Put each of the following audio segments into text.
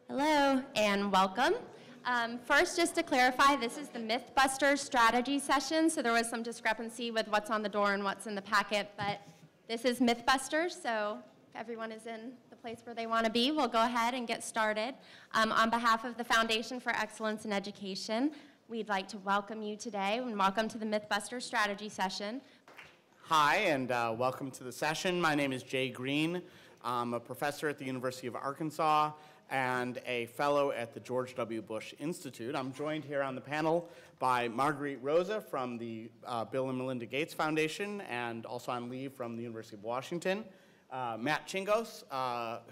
Hello and welcome. First, just to clarify, this is the Mythbusters strategy session, so there was some discrepancy with what's on the door and what's in the packet, but this is Mythbusters, so if everyone is in the place where they want to be, we'll go ahead and get started. On behalf of the Foundation for Excellence in Education, we'd like to welcome you today and welcome to the Mythbusters strategy session. Hi, and welcome to the session. My name is Jay Greene. I'm a professor at the University of Arkansas and a fellow at the George W. Bush Institute. I'm joined here on the panel by Marguerite Roza from the Bill and Melinda Gates Foundation, and also on leave from the University of Washington. Matt Chingos,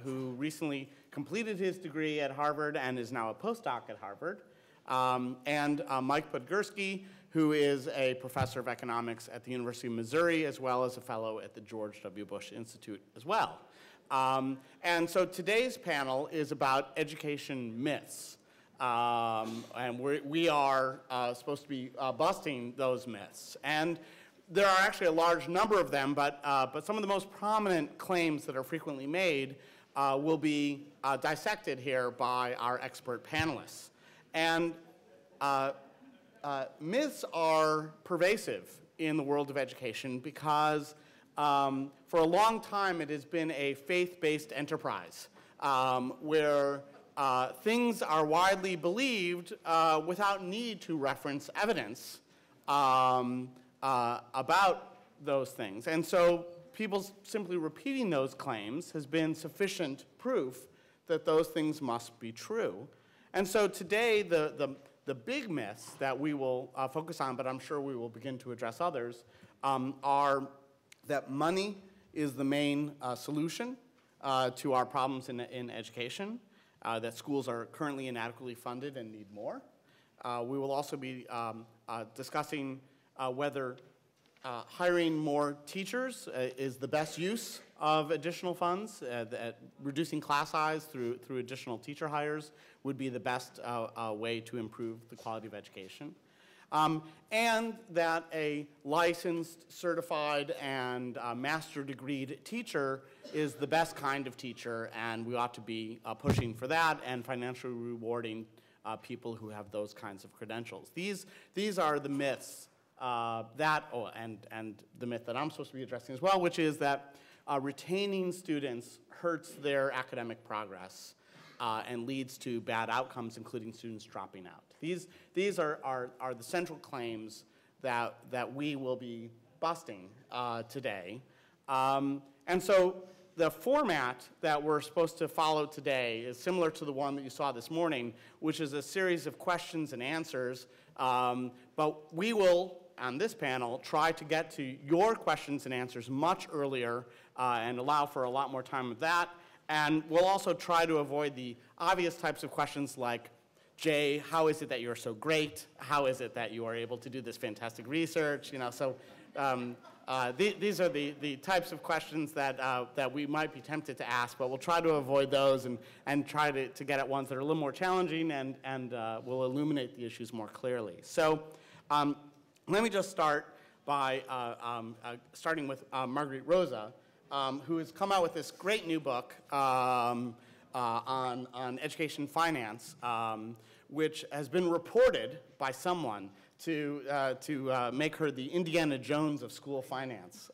who recently completed his degree at Harvard and is now a postdoc at Harvard. And Mike Podgursky, who is a professor of economics at the University of Missouri, as well as a fellow at the George W. Bush Institute as well. And so today's panel is about education myths. And we are supposed to be busting those myths. And there are actually a large number of them, but some of the most prominent claims that are frequently made will be dissected here by our expert panelists. And myths are pervasive in the world of education because for a long time it has been a faith-based enterprise where things are widely believed without need to reference evidence about those things. And so people simply repeating those claims has been sufficient proof that those things must be true. And so today the big myths that we will focus on, but I'm sure we will begin to address others, are that money is the main solution to our problems in education, that schools are currently inadequately funded and need more. We will also be discussing whether hiring more teachers is the best use of additional funds, that reducing class size through additional teacher hires would be the best way to improve the quality of education. And that a licensed, certified, and master degreed teacher is the best kind of teacher, and we ought to be pushing for that and financially rewarding people who have those kinds of credentials. These are the myths and the myth that I'm supposed to be addressing as well, which is that retaining students hurts their academic progress and leads to bad outcomes, including students dropping out. These are the central claims that we will be busting today. And so the format that we're supposed to follow today is similar to the one that you saw this morning, which is a series of questions and answers. But we will, on this panel, try to get to your questions and answers much earlier and allow for a lot more time with that. And we'll also try to avoid the obvious types of questions like, Jay, how is it that you're so great? How is it that you are able to do this fantastic research? So these are the types of questions that we might be tempted to ask, but we'll try to avoid those and try to get at ones that are a little more challenging and will illuminate the issues more clearly. So let me just start by starting with Marguerite Roza, who has come out with this great new book on education finance, which has been reported by someone to make her the Indiana Jones of school finance.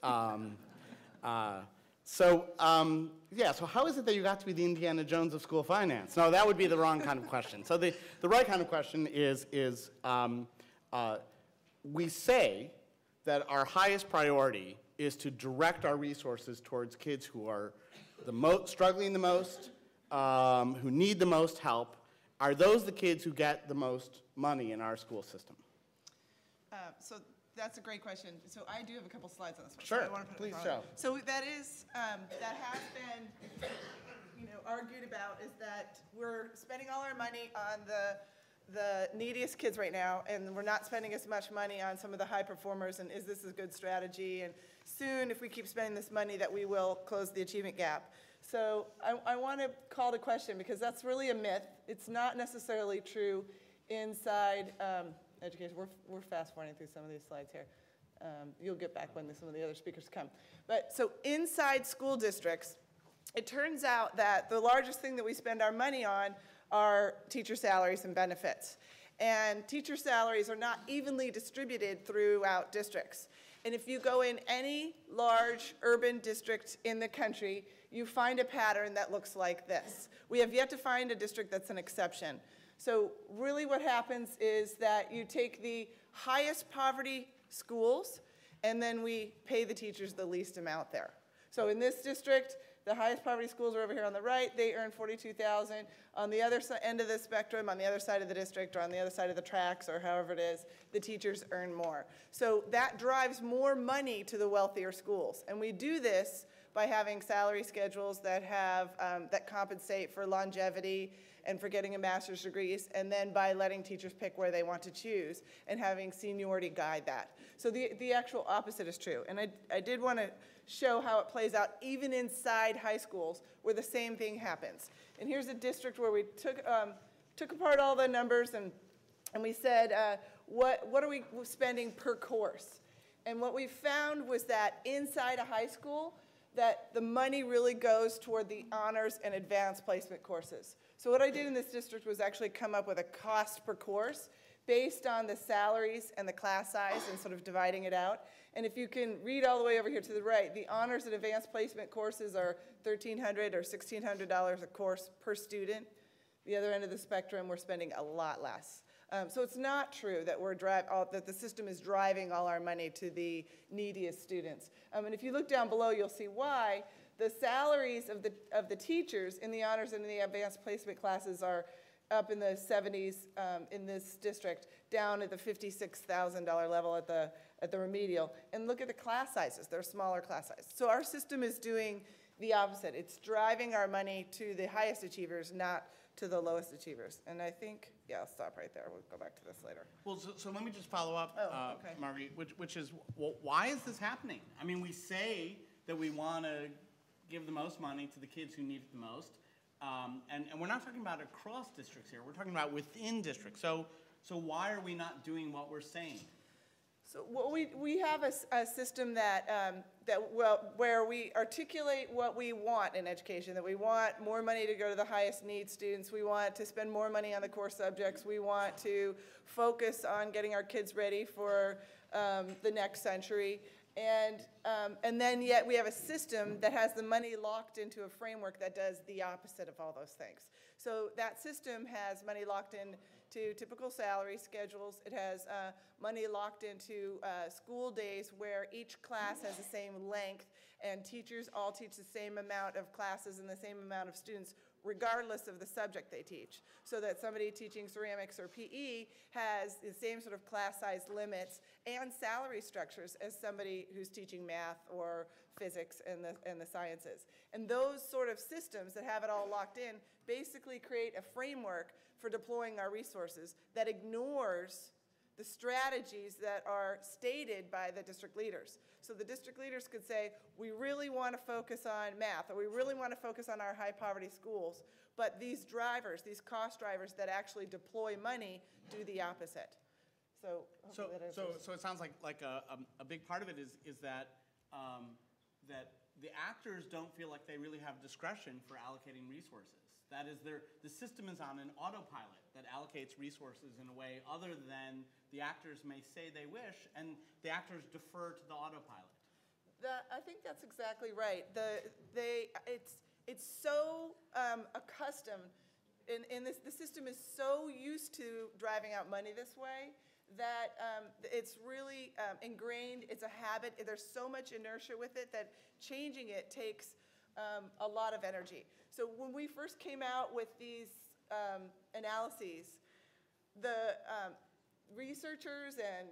So how is it that you got to be the Indiana Jones of school finance? No, that would be the wrong kind of question. So the right kind of question is we say that our highest priority is to direct our resources towards kids who are struggling the most, who need the most help. Are those the kids who get the most money in our school system? So that's a great question. So I do have a couple slides on this one. Sure, so I want to put please it show. So that has been, argued about, is that we're spending all our money on the neediest kids right now, and we're not spending as much money on some of the high performers, and is this a good strategy? And soon, if we keep spending this money, that we will close the achievement gap. So I want to call to question, because that's really a myth. It's not necessarily true inside education. We're fast forwarding through some of these slides here. You'll get back when some of the other speakers come. But so inside school districts, it turns out that the largest thing that we spend our money on are teacher salaries and benefits. And teacher salaries are not evenly distributed throughout districts. And if you go in any large urban district in the country, you find a pattern that looks like this. We have yet to find a district that's an exception. So really what happens is that you take the highest poverty schools, and then we pay the teachers the least amount there. So in this district, the highest poverty schools are over here on the right. They earn $42,000. On the other end of the spectrum, on the other side of the district, or on the other side of the tracks, or however it is, the teachers earn more. So that drives more money to the wealthier schools. And we do this by having salary schedules that have that compensate for longevity and for getting a master's degrees, and then by letting teachers pick where they want to choose and having seniority guide that. So the actual opposite is true. And I did want to show how it plays out even inside high schools where the same thing happens. And here's a district where we took apart all the numbers and we said, what are we spending per course? And what we found was that inside a high school, that the money really goes toward the honors and advanced placement courses. So what I did in this district was actually come up with a cost per course based on the salaries and the class size and sort of dividing it out. And if you can read all the way over here to the right, the honors and advanced placement courses are $1,300 or $1,600 a course per student. The other end of the spectrum, we're spending a lot less. So it's not true that that the system is driving all our money to the neediest students. And if you look down below, you'll see why. The salaries of the teachers in the honors and in the advanced placement classes are up in the 70s in this district, down at the $56,000 level at the remedial. And look at the class sizes. They're smaller class sizes. So our system is doing the opposite. It's driving our money to the highest achievers, not to the lowest achievers. And I think, yeah, I'll stop right there. We'll go back to this later. Well, so let me just follow up, Okay. Marguerite, which is, well, why is this happening? I mean, we say that we want to give the most money to the kids who need it the most, and we're not talking about across districts here. We're talking about within districts. So why are we not doing what we're saying? So we have a system where we articulate what we want in education, that we want more money to go to the highest need students, we want to spend more money on the core subjects, we want to focus on getting our kids ready for the next century, and then yet we have a system that has the money locked into a framework that does the opposite of all those things. So that system has money locked in to typical salary schedules. It has money locked into school days where each class has the same length and teachers all teach the same amount of classes and the same amount of students regardless of the subject they teach. So that somebody teaching ceramics or PE has the same sort of class size limits and salary structures as somebody who's teaching math or physics and the sciences. And those sort of systems that have it all locked in basically create a framework for deploying our resources that ignores the strategies that are stated by the district leaders. So the district leaders could say, we really want to focus on math, or we really want to focus on our high poverty schools, but these drivers, these cost drivers that actually deploy money do the opposite. So it sounds like a big part of it is that that the actors don't feel like they really have discretion for allocating resources. That is, the system is on an autopilot that allocates resources in a way other than the actors may say they wish, and the actors defer to the autopilot. I think that's exactly right. It's so accustomed, the system is so used to driving out money this way that it's really ingrained. It's a habit. There's so much inertia with it that changing it takes a lot of energy. So when we first came out with these analyses, the researchers and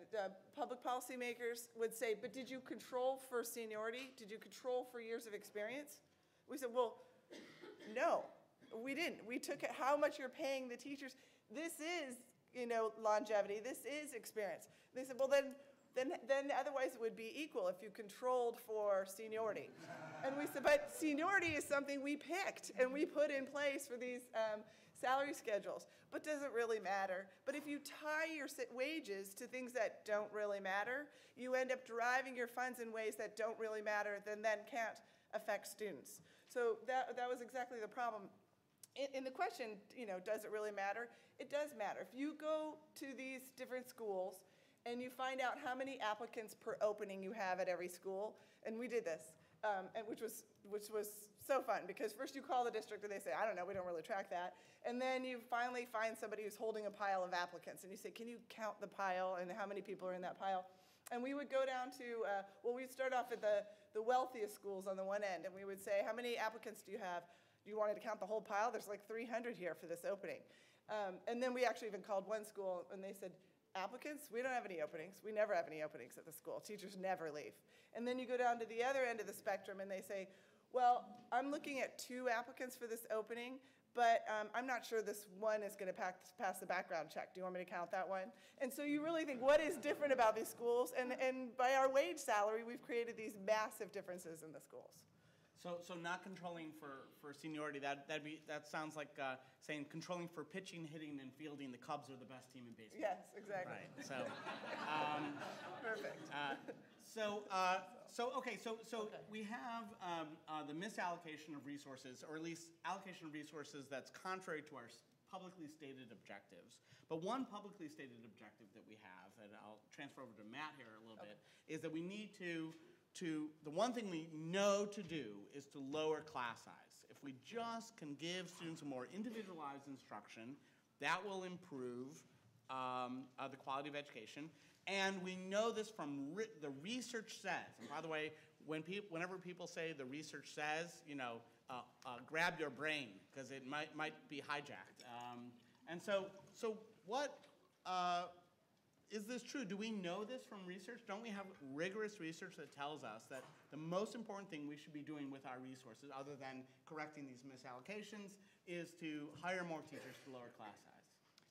public policy makers would say, but did you control for seniority? Did you control for years of experience? We said, well, no, we didn't. We took how much you're paying the teachers. This is, longevity. This is experience. They said, well, then otherwise it would be equal if you controlled for seniority. And we said, but seniority is something we picked and we put in place for these salary schedules, but does it really matter? But if you tie your wages to things that don't really matter, you end up driving your funds in ways that don't really matter, then can't affect students. So that was exactly the problem. in the question, does it really matter? It does matter. If you go to these different schools and you find out how many applicants per opening you have at every school, and we did this, and which was so fun, because first you call the district and they say, I don't know, we don't really track that. And then you finally find somebody who's holding a pile of applicants, and you say, can you count the pile and how many people are in that pile? And we would go down to, we'd start off at the wealthiest schools on the one end, and we would say, how many applicants do you have? Do you want to count the whole pile? There's like 300 here for this opening. And then we actually even called one school, and they said, applicants? We don't have any openings. We never have any openings at the school. Teachers never leave. And then you go down to the other end of the spectrum, and they say, well, I'm looking at 2 applicants for this opening, but I'm not sure this one is going to pass the background check. Do you want me to count that one? And so you really think, what is different about these schools? And by our wage salary, we've created these massive differences in the schools. So not controlling for seniority, that sounds like saying controlling for pitching, hitting, and fielding. The Cubs are the best team in baseball. Yes, exactly. Right. So. Perfect. So we have the misallocation of resources, or at least allocation of resources that's contrary to our publicly stated objectives. But one publicly stated objective that we have, and I'll transfer over to Matt here a little bit, is that we need to the one thing we know to do is to lower class size. If we just can give students a more individualized instruction, that will improve the quality of education. And we know this from the research says. And by the way, whenever people say the research says, grab your brain, because it might be hijacked. And so what? Is this true? Do we know this from research? Don't we have rigorous research that tells us that the most important thing we should be doing with our resources, other than correcting these misallocations, is to hire more teachers to lower class size?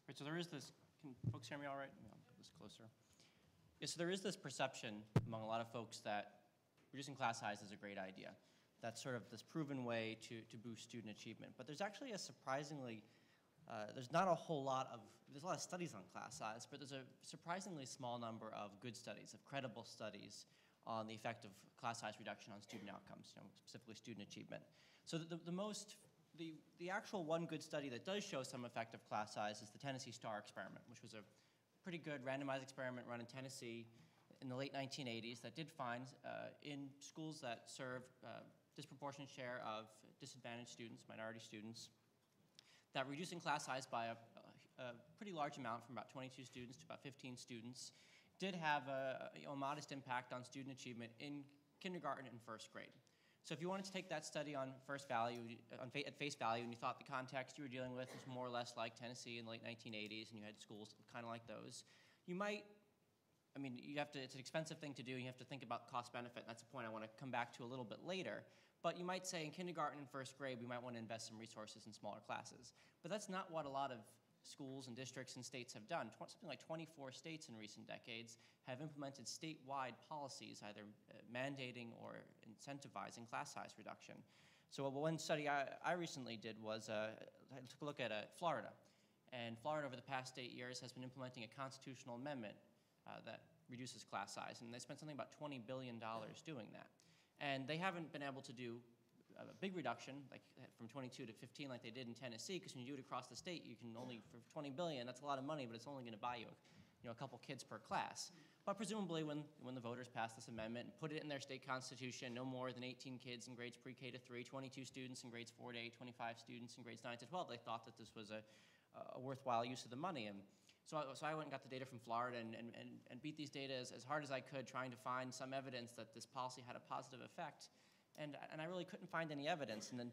Right, so there is this, can folks hear me all right? I'll put this closer. Yeah, so there is this perception among a lot of folks that reducing class size is a great idea. That's sort of this proven way to boost student achievement. But there's actually a surprisingly there's not a whole lot of, there's a lot of studies on class size, but there's a surprisingly small number of good studies, of credible studies on the effect of class size reduction on student outcomes, specifically student achievement. So the actual one good study that does show some effect of class size is the Tennessee STAR experiment, which was a pretty good randomized experiment run in Tennessee in the late 1980s that did find in schools that served disproportionate share of disadvantaged students, minority students, that reducing class size by a pretty large amount, from about 22 students to about 15 students, did have a modest impact on student achievement in kindergarten and first grade. So if you wanted to take that study on at face value, and you thought the context you were dealing with was more or less like Tennessee in the late 1980s, and you had schools kind of like those, you might, it's an expensive thing to do, and you have to think about cost benefit. That's a point I want to come back to a little bit later. But you might say in kindergarten and first grade, we might want to invest some resources in smaller classes. But that's not what a lot of schools and districts and states have done. Something like 24 states in recent decades have implemented statewide policies, either mandating or incentivizing class size reduction. So one study I recently did was, I took a look at Florida. And Florida, over the past 8 years, has been implementing a constitutional amendment that reduces class size. And they spent something about $20 billion doing that. And they haven't been able to do a big reduction, like from 22 to 15 like they did in Tennessee, because when you do it across the state, you can only, for $20 billion, that's a lot of money, but it's only going to buy you a couple kids per class. But presumably when the voters passed this amendment and put it in their state constitution, no more than 18 kids in grades pre-K to 3, 22 students in grades 4 to 8, 25 students in grades 9 to 12, they thought that this was a worthwhile use of the money. And so I went and got the data from Florida and beat these data as hard as I could, trying to find some evidence that this policy had a positive effect. And I really couldn't find any evidence. And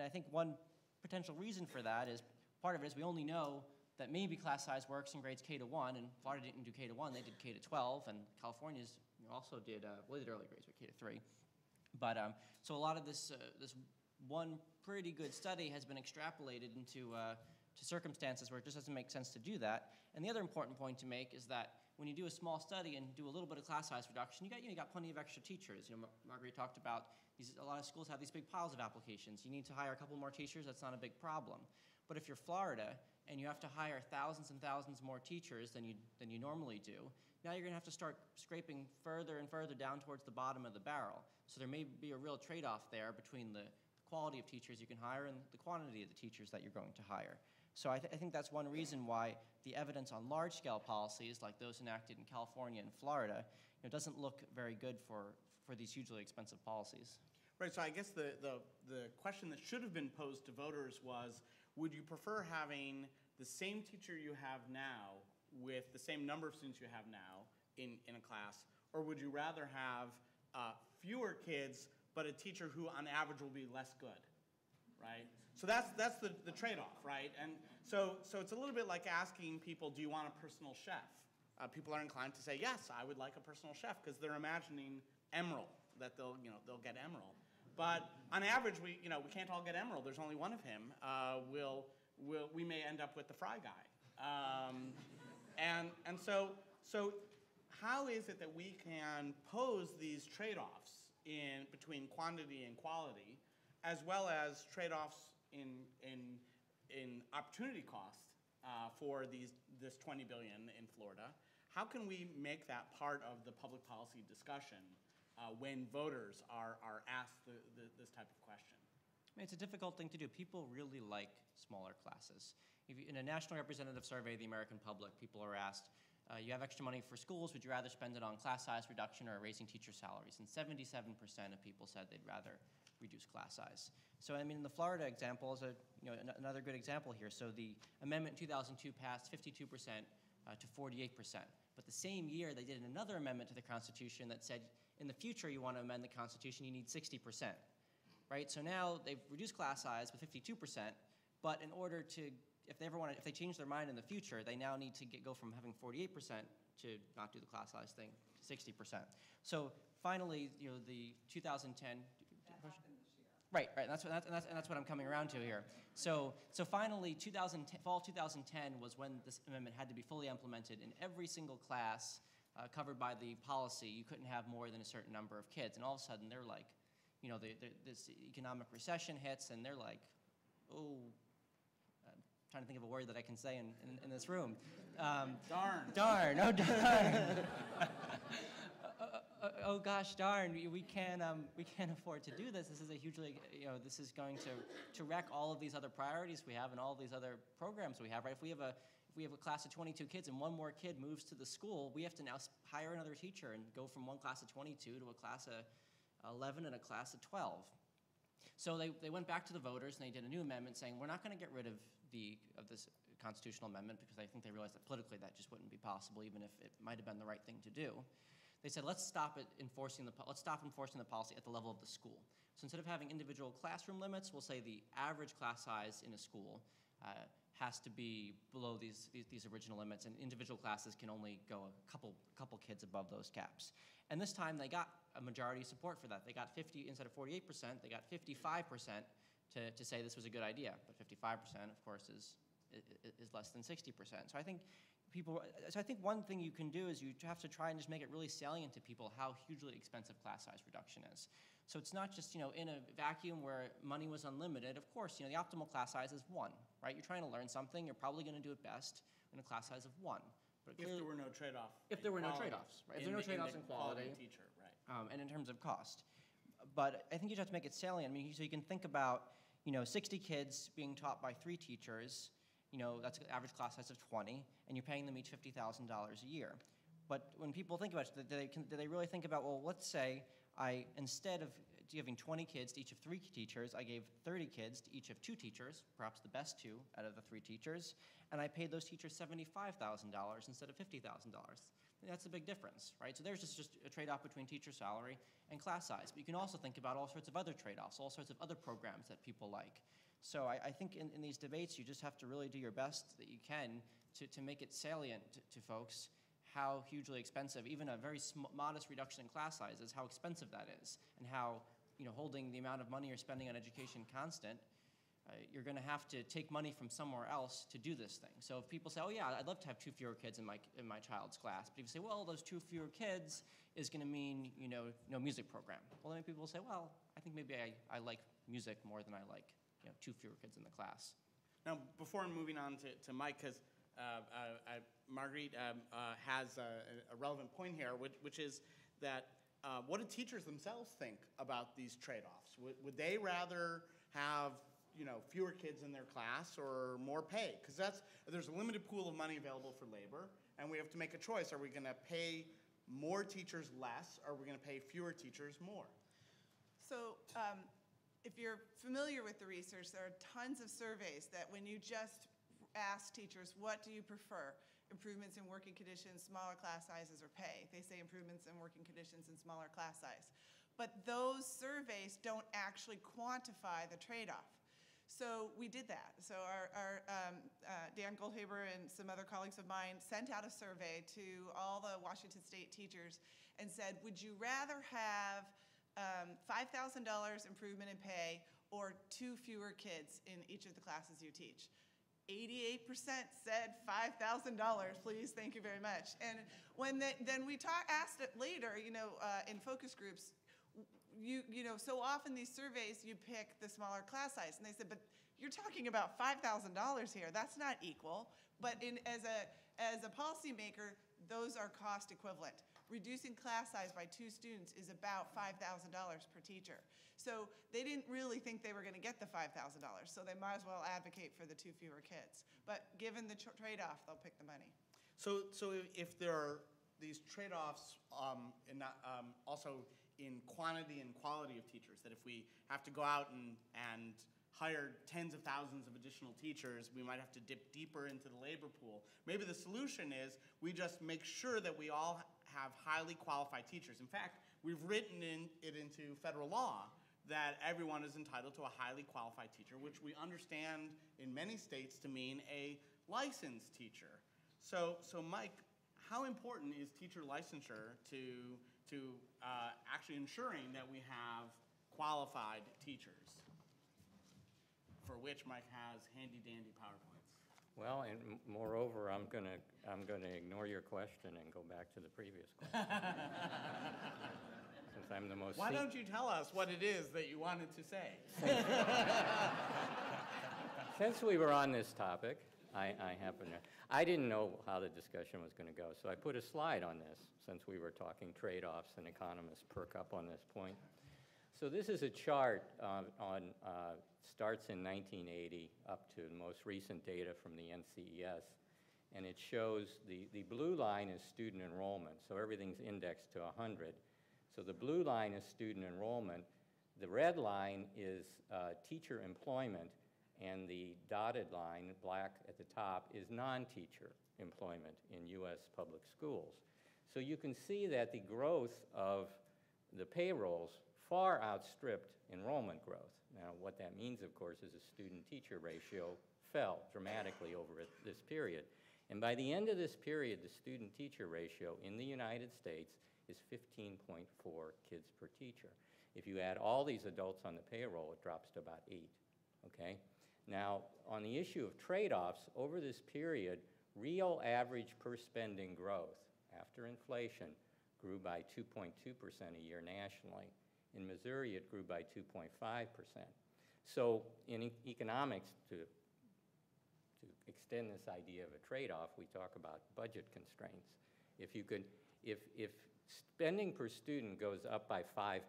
I think one potential reason for that is, part of it is we only know that maybe class size works in grades K to 1, and Florida didn't do K to 1, they did K to 12, and California's also did, well, they did early grades, but K to 3. But so a lot of this one pretty good study has been extrapolated into to circumstances where it just doesn't make sense to do that. And the other important point to make is that when you do a small study and do a little bit of class size reduction, you got plenty of extra teachers. Marguerite talked about a lot of schools have these big piles of applications. You need to hire a couple more teachers, that's not a big problem. But if you're Florida and you have to hire thousands and thousands more teachers than you normally do, now you're going to have to start scraping further and further down towards the bottom of the barrel. So there may be a real trade-off there between the quality of teachers you can hire and the quantity of the teachers that you're going to hire. So I think that's one reason why the evidence on large-scale policies, like those enacted in California and Florida, doesn't look very good for these hugely expensive policies. Right, so I guess the question that should have been posed to voters was, would you prefer having the same teacher you have now with the same number of students you have now in a class, or would you rather have fewer kids but a teacher who on average will be less good, right? So that's the trade-off, right? And so it's a little bit like asking people, do you want a personal chef? People are inclined to say, yes, I would like a personal chef, because they're imagining Emerald, that they'll get Emerald. But on average, we can't all get Emerald. There's only one of him. We may end up with the Fry guy. And so how is it that we can pose these trade-offs between quantity and quality, as well as trade-offs in opportunity cost for this $20 billion in Florida? How can we make that part of the public policy discussion when voters are asked this type of question? I mean, it's a difficult thing to do. People really like smaller classes. In a national representative survey of the American public, people are asked, you have extra money for schools, would you rather spend it on class size reduction or raising teacher salaries? And 77% of people said they'd rather reduce class size. So I mean, the Florida example is another good example here. So the amendment in 2002 passed 52% to 48%. But the same year, they did another amendment to the Constitution that said, in the future, you want to amend the Constitution, you need 60%. Right? So now they've reduced class size with 52%, but in order to, if they change their mind in the future, they now need to go from having 48% to not do the class size thing to 60%. So finally, the 2010. Right. That's what I'm coming around to here. So finally, fall 2010 was when this amendment had to be fully implemented in every single class covered by the policy. You couldn't have more than a certain number of kids, and all of a sudden they're like, this economic recession hits, and they're like, oh, I'm trying to think of a word that I can say in this room. Darn. Darn. Oh, darn. Oh gosh, darn! We can't afford to do this. This is a hugely, this is going to wreck all of these other priorities we have and all of these other programs we have. Right? If we have a class of 22 kids and one more kid moves to the school, we have to now hire another teacher and go from one class of 22 to a class of 11 and a class of 12. So they went back to the voters and they did a new amendment saying we're not going to get rid of this constitutional amendment because I think they realized that politically that just wouldn't be possible, even if it might have been the right thing to do. They said, let's stop enforcing the policy at the level of the school. So instead of having individual classroom limits, we'll say the average class size in a school has to be below these original limits, and individual classes can only go a couple kids above those caps. And this time they got a majority support for that. They got 50 instead of 48%. They got 55% to say this was a good idea. But 55%, of course, is less than 60%. So I think one thing you can do is you have to try and just make it really salient to people how hugely expensive class size reduction is. So it's not just, in a vacuum where money was unlimited. Of course, the optimal class size is 1, right? You're trying to learn something, you're probably going to do it best in a class size of 1. But if there were no trade-off. If there were no trade-offs, right? If there were no trade-offs in quality. Teacher, right. And in terms of cost. But I think you just have to make it salient. I mean, so you can think about, 60 kids being taught by 3 teachers. That's an average class size of 20, and you're paying them each $50,000 a year. But when people think about it, do they really think about, well, let's say instead of giving 20 kids to each of 3 teachers, I gave 30 kids to each of 2 teachers, perhaps the best 2 out of the 3 teachers, and I paid those teachers $75,000 instead of $50,000. That's a big difference, right? So there's just a trade-off between teacher salary and class size. But you can also think about all sorts of other trade-offs, all sorts of other programs that people like. So I think in these debates, you just have to really do your best that you can to make it salient to folks how hugely expensive, even a very modest reduction in class sizes, how expensive that is, and how holding the amount of money you're spending on education constant, you're going to have to take money from somewhere else to do this thing. So if people say, oh yeah, I'd love to have 2 fewer kids in my child's class, but if you say, well, those 2 fewer kids is going to mean no music program. Well, then people will say, well, I think maybe I like music more than I like 2 fewer kids in the class. Now, before I'm moving on to Mike, because Marguerite has a relevant point here, which is that what do teachers themselves think about these trade-offs? Would they rather have fewer kids in their class or more pay? Because there's a limited pool of money available for labor, and we have to make a choice. Are we going to pay more teachers less, or are we going to pay fewer teachers more? So if you're familiar with the research, there are tons of surveys that when you just ask teachers, what do you prefer? Improvements in working conditions, smaller class sizes, or pay? They say improvements in working conditions and smaller class size. But those surveys don't actually quantify the trade-off. So we did that. So our Dan Goldhaber and some other colleagues of mine sent out a survey to all the Washington State teachers and said, would you rather have $5,000 improvement in pay or 2 fewer kids in each of the classes you teach? 88% said $5,000, please, thank you very much. And when then we asked it later, in focus groups, so often these surveys, you pick the smaller class size. And they said, but you're talking about $5,000 here. That's not equal. But as a policymaker, those are cost equivalent. Reducing class size by 2 students is about $5,000 per teacher. So they didn't really think they were going to get the $5,000. So they might as well advocate for the 2 fewer kids. But given the trade-off, they'll pick the money. So if there are these trade-offs also in quantity and quality of teachers, that if we have to go out and hire tens of thousands of additional teachers, we might have to dip deeper into the labor pool. Maybe the solution is we just make sure that we all have highly qualified teachers. In fact, we've written it into federal law that everyone is entitled to a highly qualified teacher, which we understand in many states to mean a licensed teacher. So Mike, how important is teacher licensure to actually ensuring that we have qualified teachers, for which Mike has handy-dandy PowerPoints? Well, and moreover, I'm gonna ignore your question and go back to the previous question. Since I'm the most. Why don't you tell us what it is that you wanted to say? Since we were on this topic, I didn't know how the discussion was going to go, so I put a slide on this since we were talking trade-offs and economists perk up on this point. So this is a chart starts in 1980 up to the most recent data from the NCES, and it shows the blue line is student enrollment, so everything's indexed to 100. So the blue line is student enrollment, the red line is teacher employment, and the dotted line, black at the top, is non-teacher employment in U.S. public schools. So you can see that the growth of the payrolls far outstripped enrollment growth. Now, what that means, of course, is the student-teacher ratio fell dramatically over this period. And by the end of this period, the student-teacher ratio in the United States is 15.4 kids per teacher. If you add all these adults on the payroll, it drops to about 8, okay? Now, on the issue of trade-offs, over this period, real average per spending growth after inflation grew by 2.2% a year nationally. In Missouri, it grew by 2.5%. So in economics, to extend this idea of a trade-off, we talk about budget constraints. If spending per student goes up by 5%,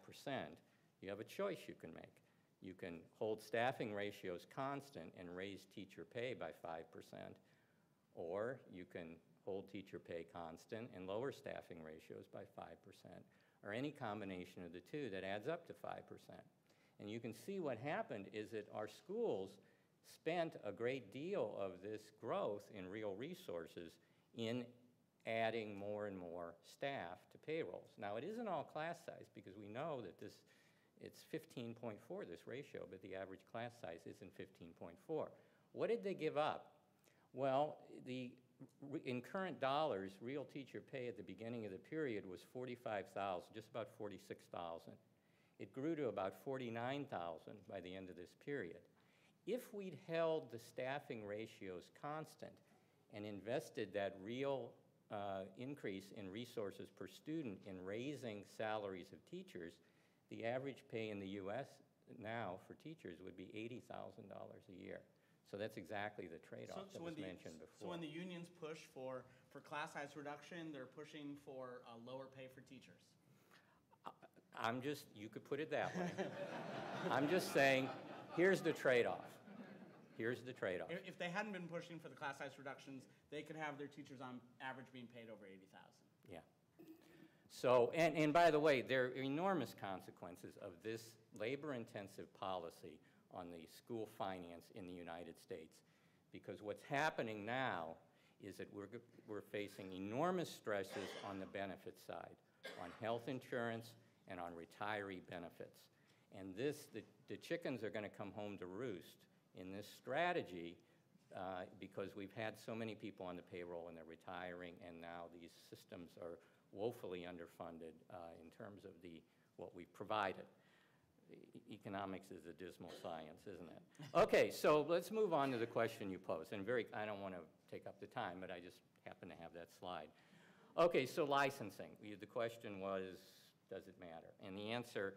you have a choice you can make. You can hold staffing ratios constant and raise teacher pay by 5%, or you can hold teacher pay constant and lower staffing ratios by 5%, or any combination of the two that adds up to 5%. And you can see what happened is that our schools spent a great deal of this growth in real resources in adding more and more staff to payrolls. Now, it isn't all class size, because we know that it's 15.4, this ratio, but the average class size isn't 15.4. What did they give up? Well, in current dollars, real teacher pay at the beginning of the period was $45,000, just about $46,000. It grew to about $49,000 by the end of this period. If we'd held the staffing ratios constant and invested that real increase in resources per student in raising salaries of teachers, the average pay in the U.S. now for teachers would be $80,000 a year. So that's exactly the trade-off that was mentioned before. So when the unions push for class size reduction, they're pushing for a lower pay for teachers? You could put it that way. I'm just saying, Here's the trade-off. Here's the trade-off. If they hadn't been pushing for the class size reductions, they could have their teachers on average being paid over $80,000. Yeah. So, and by the way, there are enormous consequences of this labor-intensive policy on the school finance in the United States, because what's happening now is that we're facing enormous stresses on the benefit side, on health insurance and on retiree benefits. And this, the chickens are going to come home to roost in this strategy because we've had so many people on the payroll and they're retiring, and now these systems are woefully underfunded in terms of what we've provided. Economics is a dismal science, isn't it? Okay, so let's move on to the question you posed. And I don't want to take up the time, but I just happen to have that slide. Okay, so licensing. The question was, does it matter? And the answer,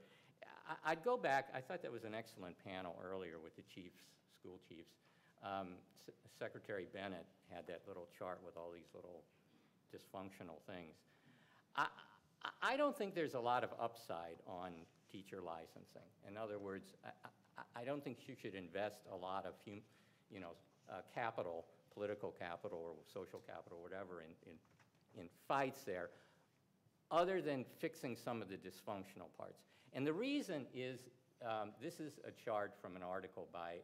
I'd go back. I thought that was an excellent panel earlier with the chiefs, school chiefs. Secretary Bennett had that little chart with all these little dysfunctional things. I don't think there's a lot of upside on teacher licensing. In other words, I don't think you should invest a lot of capital, political capital or social capital, whatever, in fights there, other than fixing some of the dysfunctional parts. And the reason is, this is a chart from an article by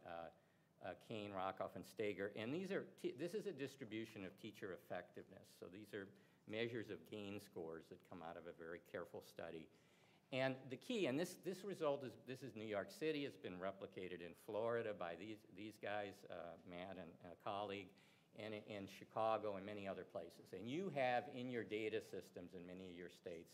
Kane, Rockoff, and Steger, and this is a distribution of teacher effectiveness. So these are measures of gain scores that come out of a very careful study. And the key, and this result is, this is New York City. It's been replicated in Florida by these guys, Matt and a colleague, and in Chicago and many other places. And you have in your data systems in many of your states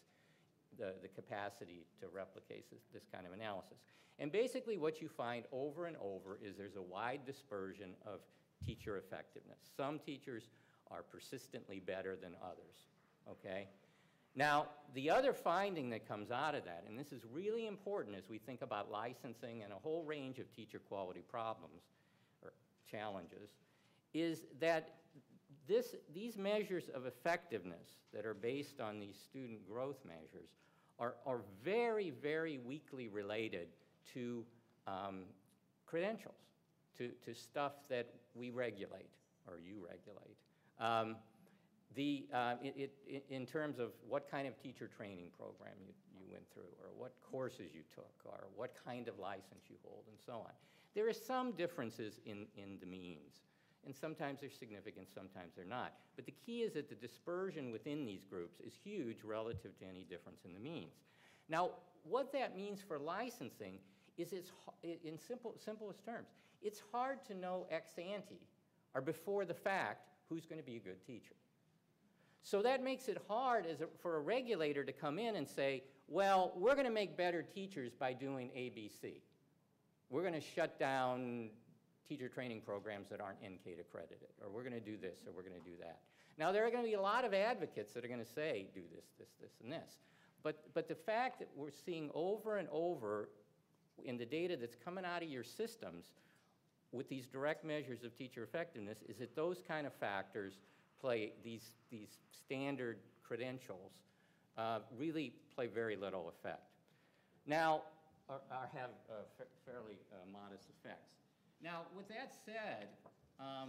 the capacity to replicate this kind of analysis. And basically what you find over and over is there's a wide dispersion of teacher effectiveness. Some teachers are persistently better than others, okay? Now, the other finding that comes out of that, and this is really important as we think about licensing and a whole range of teacher quality problems or challenges, is that these measures of effectiveness that are based on these student growth measures are very, very weakly related to credentials, to stuff that we regulate or you regulate. In terms of what kind of teacher training program you went through, or what courses you took, or what kind of license you hold, and so on. There are some differences in the means, and sometimes they're significant, sometimes they're not. But the key is that the dispersion within these groups is huge relative to any difference in the means. Now, what that means for licensing is in simplest terms, it's hard to know ex ante, or before the fact, who's going to be a good teacher. So that makes it hard for a regulator to come in and say, well, we're going to make better teachers by doing ABC. We're going to shut down teacher training programs that aren't NCATE accredited, or we're going to do this, or we're going to do that. Now, there are going to be a lot of advocates that are going to say, do this, this, this, and this. But the fact that we're seeing over and over in the data that's coming out of your systems with these direct measures of teacher effectiveness is that those kind of factors play, these standard credentials really play very little effect. Now, or have fairly modest effects. Now, with that said, where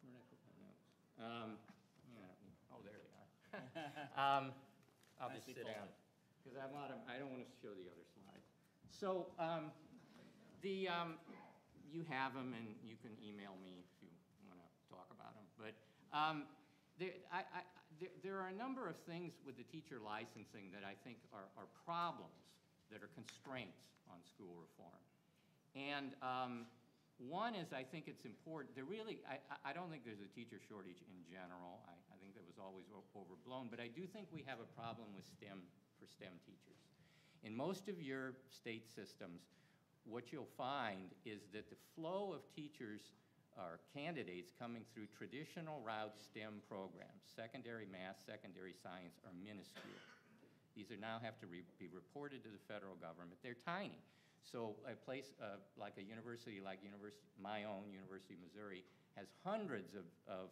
did I put my notes? Oh, there they are. I'll just sit down because I don't want to show the other slide. So you have them, and you can email me if you want to talk about them. But there are a number of things with the teacher licensing that I think are problems, that are constraints on school reform. And one is, I think it's important, I don't think there's a teacher shortage in general. I think that was always overblown, but I do think we have a problem with STEM teachers. In most of your state systems, what you'll find is that the flow of teachers or candidates coming through traditional route STEM programs, secondary math, secondary science, are minuscule. These now have to be reported to the federal government. They're tiny. So a place like a university like my own, University of Missouri, has hundreds of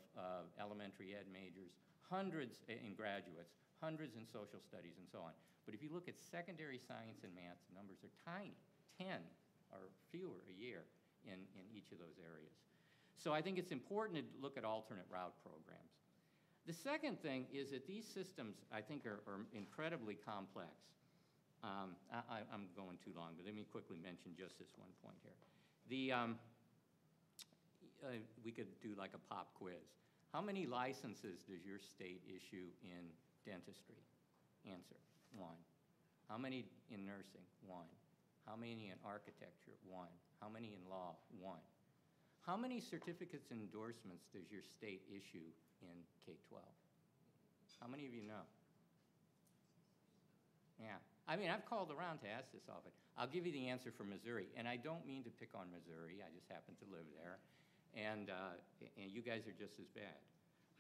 elementary ed majors, hundreds in graduates, hundreds in social studies, and so on. But if you look at secondary science and math, the numbers are tiny, 10, or fewer a year in each of those areas. So I think it's important to look at alternate route programs. The second thing is that these systems, I think, are incredibly complex. I'm going too long, but let me quickly mention just this one point here. We could do like a pop quiz. How many licenses does your state issue in dentistry? Answer, 1. How many in nursing? 1. How many in architecture? 1. How many in law? 1. How many certificates and endorsements does your state issue in K-12? How many of you know? Yeah. I mean, I've called around to ask this often. I'll give you the answer for Missouri, and I don't mean to pick on Missouri. I just happen to live there, and you guys are just as bad.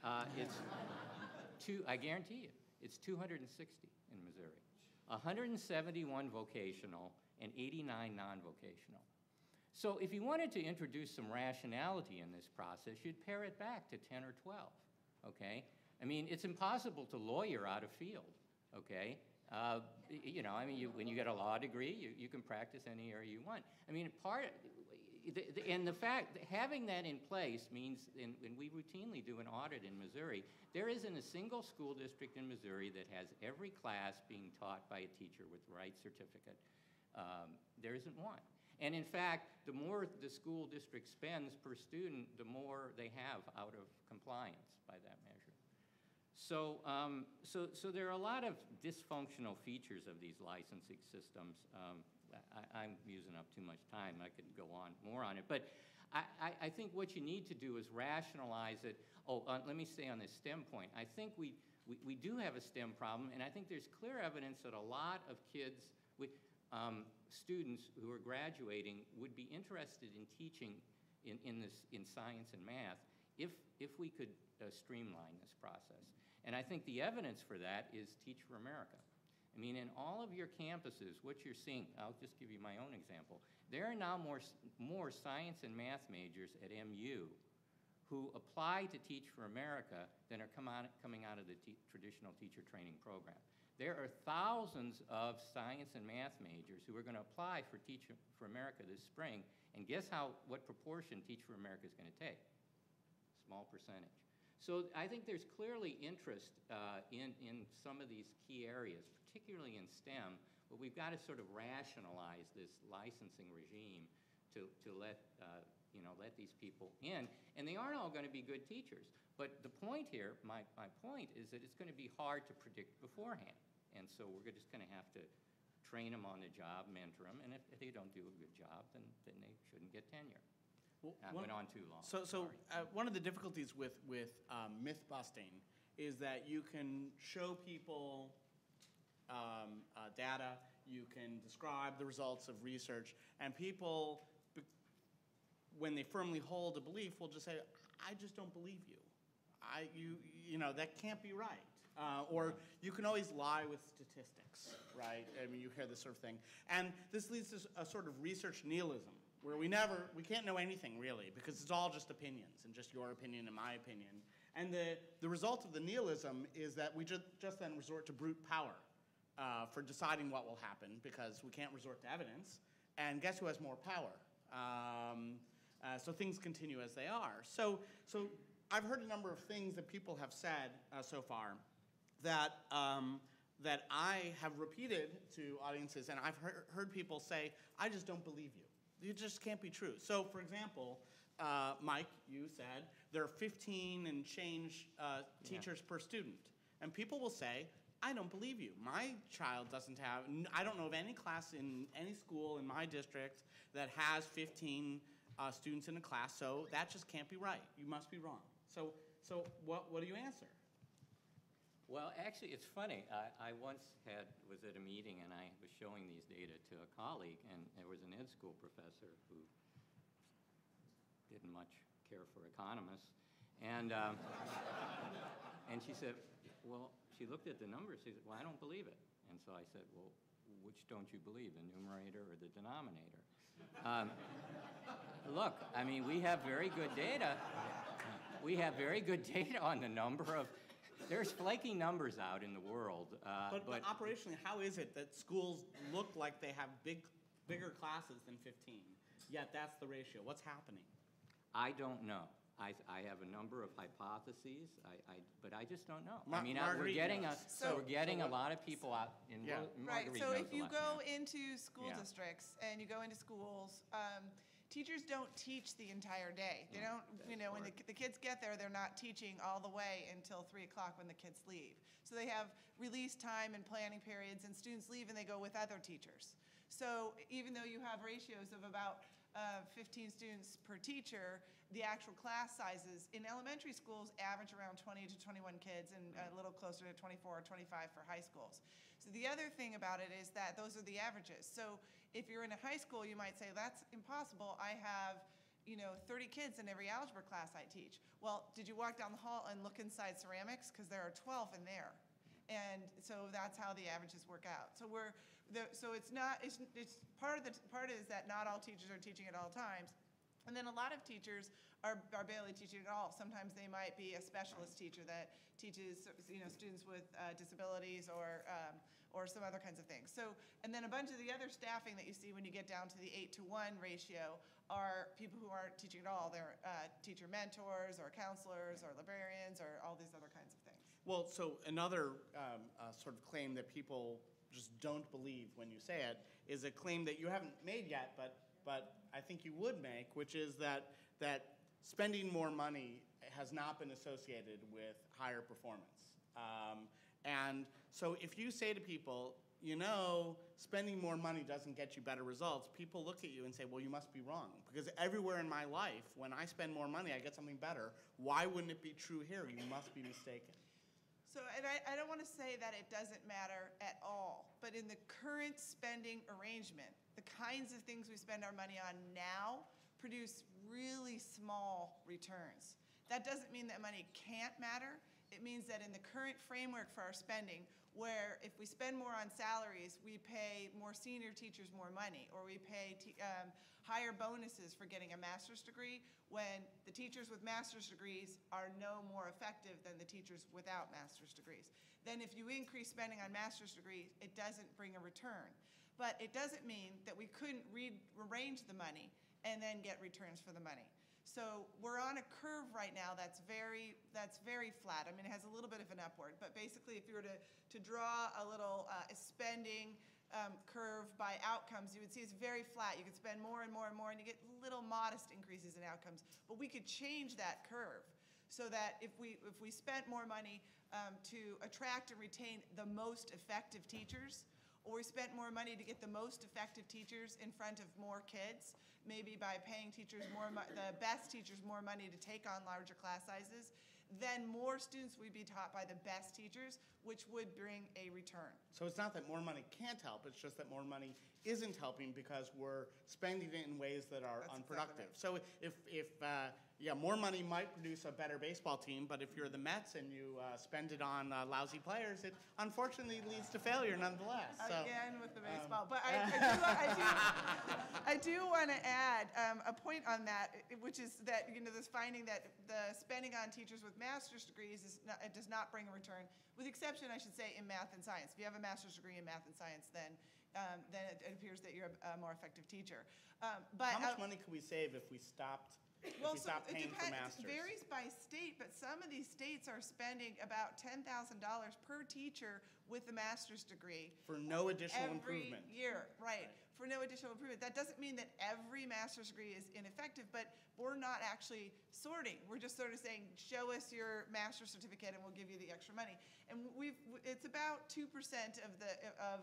I guarantee you, it's 260 in Missouri. 171 vocational and 89 non-vocational. So if you wanted to introduce some rationality in this process, you'd pare it back to 10 or 12, okay? I mean, it's impossible to lawyer out of field, okay? You know, I mean, when you get a law degree, you can practice any area you want. I mean, and the fact, having that in place means, and we routinely do an audit in Missouri, there isn't a single school district in Missouri that has every class being taught by a teacher with the right certificate. There isn't one. And in fact, the more the school district spends per student, the more they have out of compliance by that measure. So, so there are a lot of dysfunctional features of these licensing systems. I'm using up too much time. I could go on more on it. But I think what you need to do is rationalize it. Oh, let me stay on this STEM point. I think we do have a STEM problem, and I think there's clear evidence that a lot of kids, students who are graduating would be interested in teaching in science and math if we could streamline this process. And I think the evidence for that is Teach for America. I mean, in all of your campuses, what you're seeing, I'll just give you my own example. There are now more science and math majors at MU who apply to Teach for America than are coming out of the traditional teacher training program. There are thousands of science and math majors who are going to apply for Teach for America this spring, and guess what proportion Teach for America is going to take? Small percentage. So I think there's clearly interest in some of these key areas, particularly in STEM, but we've got to sort of rationalize this licensing regime to let these people in. And they aren't all going to be good teachers. But the point here, my point, is that it's going to be hard to predict beforehand. And so we're just going to have to train them on the job, mentor them, and if they don't do a good job, then they shouldn't get tenure. Well, I went on too long. So one of the difficulties with myth busting is that you can show people data, you can describe the results of research, and people, when they firmly hold a belief, will just say, I just don't believe you. You know, that can't be right. Or you can always lie with statistics, right? I mean, you hear this sort of thing. And this leads to a sort of research nihilism, where we can't know anything really, because it's all just opinions, and just your opinion and my opinion. And the result of the nihilism is that we just then resort to brute power for deciding what will happen, because we can't resort to evidence. And guess who has more power? So things continue as they are. So I've heard a number of things that people have said so far that I have repeated to audiences, and I've heard people say, I just don't believe you. It just can't be true. So, for example, Mike, you said there are 15 and change teachers per student. And people will say, I don't believe you. My child doesn't have, I don't know of any class in any school in my district that has 15 students in a class, so that just can't be right. You must be wrong. So what do you answer? Well, actually, it's funny. I once was at a meeting, and I was showing these data to a colleague, and there was an ed school professor who didn't much care for economists, and she said, well, she looked at the numbers. She said, well, I don't believe it. And so I said, well, which don't you believe, the numerator or the denominator? Look, I mean, we have very good data. We have very good data on the number of. There's flaky numbers out in the world. But operationally, how is it that schools look like they have big bigger classes than 15, yet that's the ratio. What's happening? I don't know. I have a number of hypotheses, but I just don't know. Marguerite we're getting a lot of people out in Right, Marguerite so knows if a you lot, go yeah. into school Yeah. districts and you go into schools, teachers don't teach the entire day. They don't, when the kids get there, they're not teaching all the way until 3 o'clock when the kids leave. So they have release time and planning periods, and students leave and they go with other teachers. So even though you have ratios of about 15 students per teacher, the actual class sizes in elementary schools average around 20 to 21 kids and a little closer to 24 or 25 for high schools. So the other thing about it is that those are the averages. So if you're in a high school, you might say, that's impossible. I have 30 kids in every algebra class I teach. Well, did you walk down the hall and look inside ceramics? Because there are 12 in there. And so that's how the averages work out. So it's part is that not all teachers are teaching at all times. And then a lot of teachers are barely teaching at all. Sometimes they might be a specialist teacher that teaches students with disabilities or some other kinds of things. So, and then a bunch of the other staffing that you see when you get down to the 8-to-1 ratio are people who aren't teaching at all. They're teacher mentors or counselors or librarians or all these other kinds of things. Well, so another sort of claim that people just don't believe when you say it is a claim that you haven't made yet, but I think you would make, which is that spending more money has not been associated with higher performance. And so if you say to people, spending more money doesn't get you better results, people look at you and say, well, you must be wrong. Because everywhere in my life, when I spend more money, I get something better. Why wouldn't it be true here? You must be mistaken. So, and I don't want to say that it doesn't matter at all, but in the current spending arrangement, the kinds of things we spend our money on now produce really small returns. That doesn't mean that money can't matter. It means that in the current framework for our spending, where if we spend more on salaries, we pay more senior teachers more money, or we pay higher bonuses for getting a master's degree, when the teachers with master's degrees are no more effective than the teachers without master's degrees. Then if you increase spending on master's degrees, it doesn't bring a return. But it doesn't mean that we couldn't rearrange the money and then get returns for the money. So we're on a curve right now that's very flat. I mean, it has a little bit of an upward, but basically if you were to draw a little spending curve by outcomes, you would see it's very flat. You could spend more and more and more, and you get little modest increases in outcomes. But we could change that curve so that if we spent more money to attract and retain the most effective teachers, or we spent more money to get the most effective teachers in front of more kids, maybe by paying teachers the best teachers more money to take on larger class sizes, then more students would be taught by the best teachers, which would bring a return. So it's not that more money can't help, it's just that more money isn't helping because we're spending it in ways that are unproductive. Exactly right. So if more money might produce a better baseball team, but if you're the Mets and you spend it on lousy players, it unfortunately leads to failure nonetheless. So, again with the baseball. But I do want to add a point on that, which is that this finding that the spending on teachers with master's degrees does not bring a return, with exception, I should say, in math and science. If you have a master's degree in math and science, then it appears that you're a more effective teacher. But how much money could we save if we stopped? Well, so it depends. It varies by state, but some of these states are spending about $10,000 per teacher with a master's degree. For no additional improvement. Every year, right. For no additional improvement. That doesn't mean that every master's degree is ineffective, but we're not actually sorting. We're just sort of saying, show us your master's certificate and we'll give you the extra money. And it's about 2% of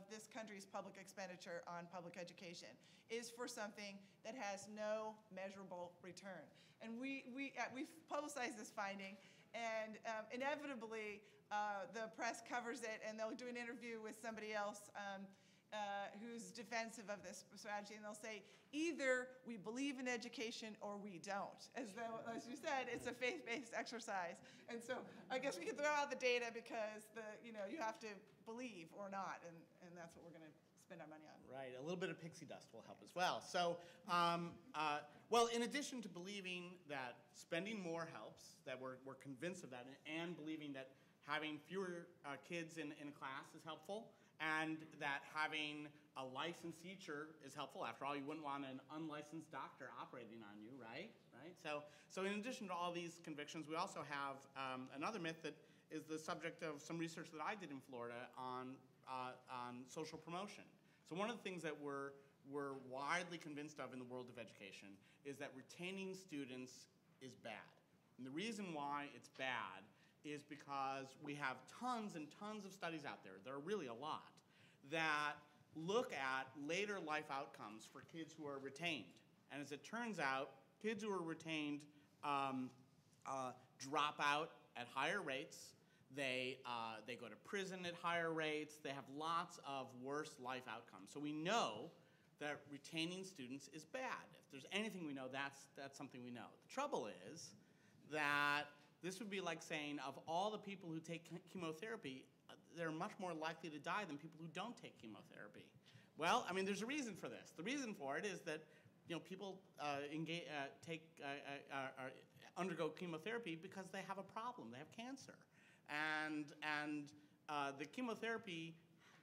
this country's public expenditure on public education is for something that has no measurable return. And we've publicized this finding, and inevitably the press covers it, and they'll do an interview with somebody else who's defensive of this strategy, and they'll say, either we believe in education or we don't. As you said, it's a faith-based exercise. And so I guess we can throw out the data because you have to believe or not, and that's what we're going to spend our money on. Right, a little bit of pixie dust will help as well. So, well, in addition to believing that spending more helps, that we're convinced of that, and believing that having fewer kids in a class is helpful, and that having a licensed teacher is helpful. After all, you wouldn't want an unlicensed doctor operating on you, right? So in addition to all these convictions, we also have another myth that is the subject of some research that I did in Florida on social promotion. So one of the things that we're widely convinced of in the world of education is that retaining students is bad. And the reason why it's bad is because we have tons and tons of studies out there, there are really a lot, that look at later life outcomes for kids who are retained. And as it turns out, kids who are retained drop out at higher rates. They go to prison at higher rates. They have lots of worse life outcomes. So we know that retaining students is bad. If there's anything we know, that's something we know. The trouble is that this would be like saying of all the people who take chemotherapy, they're much more likely to die than people who don't take chemotherapy. Well, I mean, there's a reason for this. The reason for it is that people undergo chemotherapy because they have a problem. They have cancer. And the chemotherapy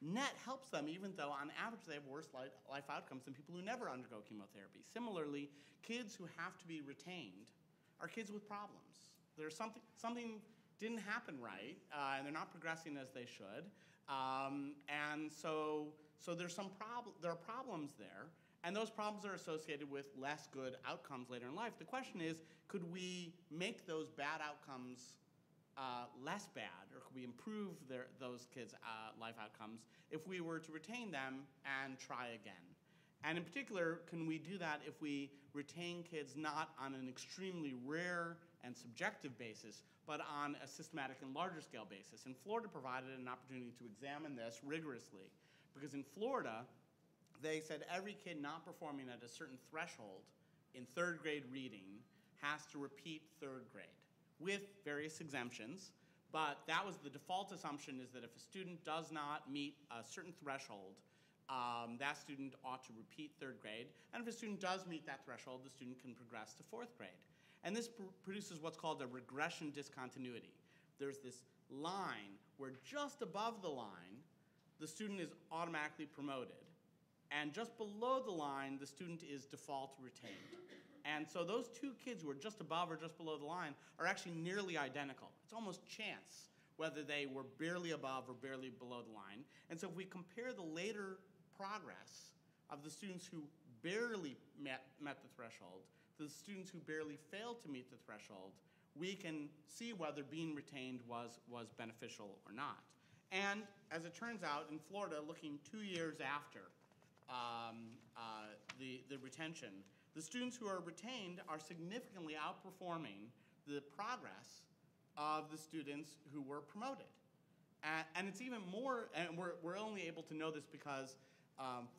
net helps them, even though on average they have worse life outcomes than people who never undergo chemotherapy. Similarly, kids who have to be retained are kids with problems. There's something didn't happen right, and they're not progressing as they should. And so there's there are problems there, and those problems are associated with less good outcomes later in life. The question is, could we make those bad outcomes less bad, or could we improve those kids' life outcomes if we were to retain them and try again? And in particular, can we do that if we retain kids not on an extremely rare and subjective basis, but on a systematic and larger scale basis? And Florida provided an opportunity to examine this rigorously, because in Florida, they said every kid not performing at a certain threshold in third grade reading has to repeat third grade, with various exemptions. But that was the default assumption, is that if a student does not meet a certain threshold, that student ought to repeat third grade. And if a student does meet that threshold, the student can progress to fourth grade. And this produces what's called a regression discontinuity. There's this line where just above the line, the student is automatically promoted. And just below the line, the student is default retained. And so those two kids who are just above or just below the line are actually nearly identical. It's almost chance whether they were barely above or barely below the line. And so if we compare the later progress of the students who barely met the threshold to the students who barely failed to meet the threshold, we can see whether being retained was beneficial or not. And as it turns out, in Florida, looking 2 years after the retention, the students who are retained are significantly outperforming the progress of the students who were promoted. And it's even more, and we're only able to know this because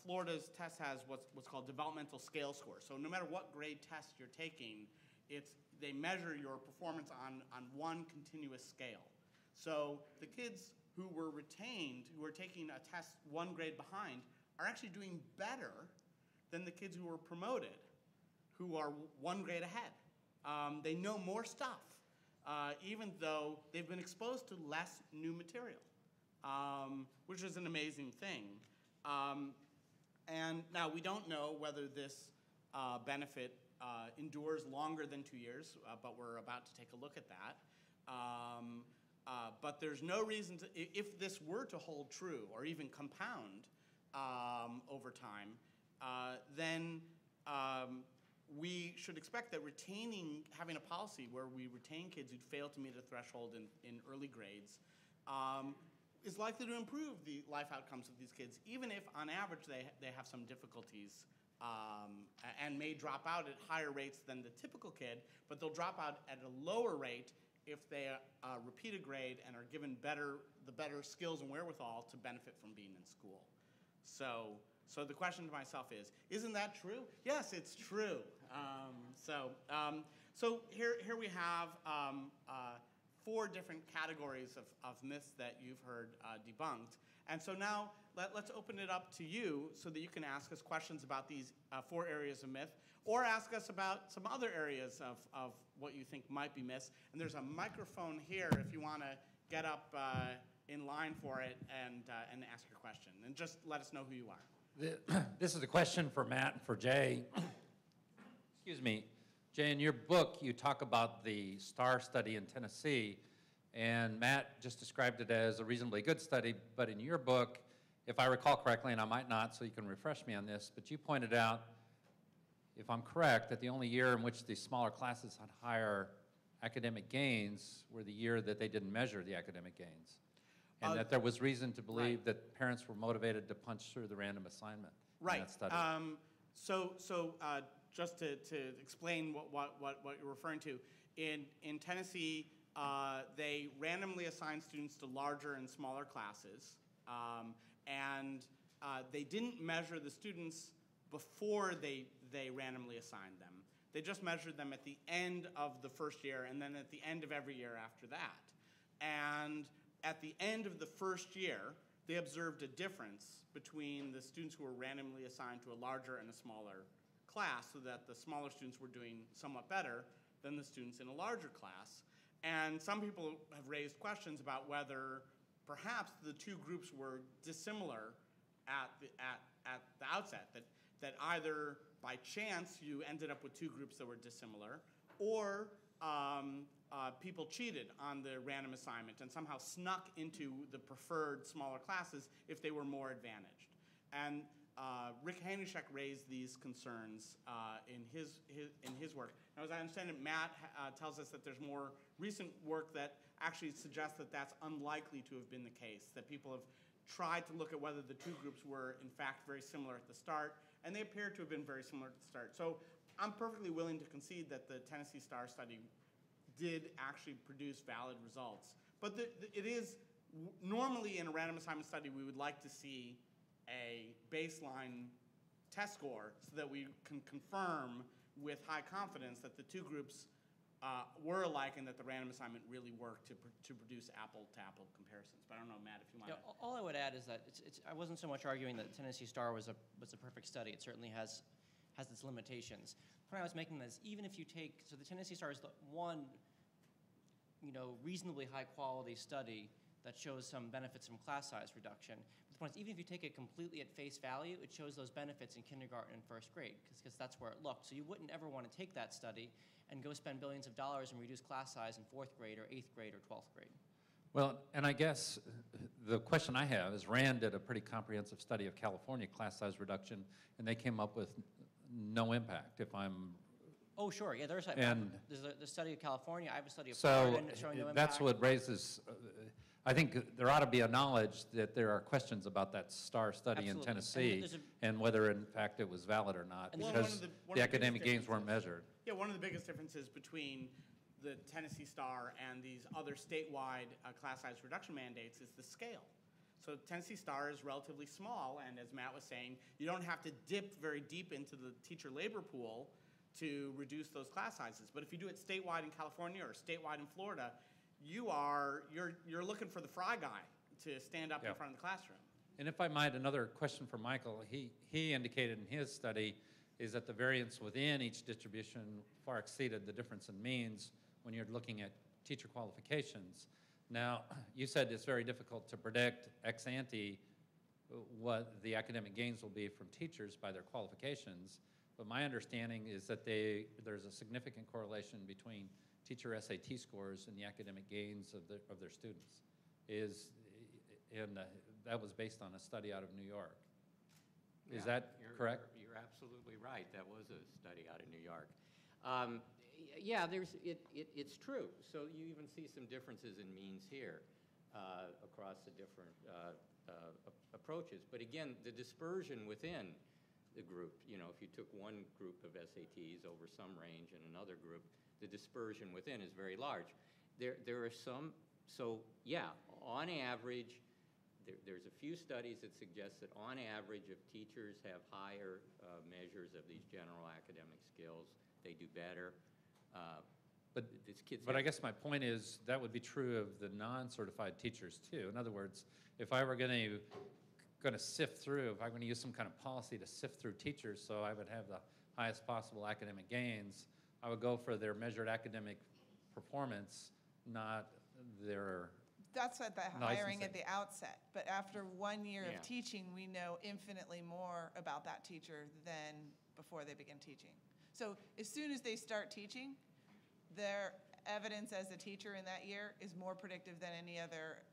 Florida's test has what's called developmental scale scores. So no matter what grade test you're taking, they measure your performance on one continuous scale. So the kids who were retained, who are taking a test one grade behind, are actually doing better than the kids who were promoted, who are one grade ahead. They know more stuff, even though they've been exposed to less new material, which is an amazing thing. And now we don't know whether this benefit endures longer than 2 years, but we're about to take a look at that. But there's no reason to, if this were to hold true or even compound over time, then we should expect that having a policy where we retain kids who fail to meet a threshold in early grades is likely to improve the life outcomes of these kids, even if on average they have some difficulties and may drop out at higher rates than the typical kid, but they'll drop out at a lower rate if they repeat a grade and are given the better skills and wherewithal to benefit from being in school. So the question to myself is, isn't that true? Yes, it's true. So here we have 4 different categories of myths that you've heard debunked. And so now let's open it up to you so that you can ask us questions about these 4 areas of myth, or ask us about some other areas of what you think might be myths. And there's a microphone here if you want to get up in line for it and ask your question. And just let us know who you are. This is a question for Matt and for Jay. Excuse me. Jay, in your book, you talk about the STAR study in Tennessee, and Matt just described it as a reasonably good study, but in your book, if I recall correctly, and I might not, so you can refresh me on this, but you pointed out, if I'm correct, that the only year in which the smaller classes had higher academic gains were the year that they didn't measure the academic gains. And that there was reason to believe that parents were motivated to punch through the random assignment in that study. Just to explain what you're referring to, in Tennessee, they randomly assign students to larger and smaller classes, and they didn't measure the students before they randomly assigned them. They just measured them at the end of the first year and then at the end of every year after that. And at the end of the first year, they observed a difference between the students who were randomly assigned to a larger and a smaller class, so that the smaller students were doing somewhat better than the students in a larger class. And some people have raised questions about whether perhaps the two groups were dissimilar at the outset, that either by chance you ended up with two groups that were dissimilar, or people cheated on the random assignment and somehow snuck into the preferred smaller classes if they were more advantaged. And Rick Hanushek raised these concerns in his work. Now, as I understand it, Matt tells us that there's more recent work that actually suggests that that's unlikely to have been the case, that people have tried to look at whether the two groups were, in fact, very similar at the start, and they appear to have been very similar at the start. So I'm perfectly willing to concede that the Tennessee STAR study did actually produce valid results. But it is, normally in a random assignment study, we would like to see a baseline test score so that we can confirm with high confidence that the two groups were alike and that the random assignment really worked to produce apple-to-apple comparisons. But I don't know, Matt, if you want to. All I would add is that I wasn't so much arguing that Tennessee STAR was a perfect study. It certainly has its limitations. The point I was making is, even if you take, so the Tennessee STAR is the one, reasonably high quality study that shows some benefits from class size reduction. But the point is, even if you take it completely at face value, it shows those benefits in kindergarten and first grade, because that's where it looked. So you wouldn't ever want to take that study and go spend billions of dollars and reduce class size in 4th grade or 8th grade or 12th grade. Well, and I guess the question I have is, RAND did a pretty comprehensive study of California class size reduction, and they came up with no impact, if I'm... Oh, sure, yeah, there's the study of California. I have a study of so Florida showing no impact. That's what raises... I think there ought to be a knowledge that there are questions about that STAR study in Tennessee and whether, in fact, it was valid or not, because the academic gains weren't measured. Yeah, one of the biggest differences between the Tennessee STAR and these other statewide class size reduction mandates is the scale. So Tennessee STAR is relatively small, and as Matt was saying, you don't have to dip very deep into the teacher labor pool to reduce those class sizes. But if you do it statewide in California or statewide in Florida, you're looking for the fry guy to stand up in front of the classroom. And if I might, another question for Michael. He indicated in his study is that the variance within each distribution far exceeded the difference in means when you're looking at teacher qualifications. Now, you said it's very difficult to predict ex ante what the academic gains will be from teachers by their qualifications, but my understanding is that there's a significant correlation between teacher SAT scores and the academic gains of their students. That was based on a study out of New York. Is that correct? You're absolutely right. That was a study out of New York. Yeah, it's true. So you even see some differences in means here across the different approaches. But again, the dispersion within the group, if you took one group of SATs over some range and another group, the dispersion within is very large. There are some, so yeah, on average, there's a few studies that suggest that on average, if teachers have higher measures of these general academic skills, they do better. But I guess my point is that would be true of the non-certified teachers too. In other words, if I were going to sift through, if I'm going to use some kind of policy to sift through teachers so I would have the highest possible academic gains, I would go for their measured academic performance, not their That's at the hiring at Licensing. the outset. But after 1 year Yeah. of teaching, we know infinitely more about that teacher than before they begin teaching. So as soon as they start teaching, their evidence as a teacher in that year is more predictive than any other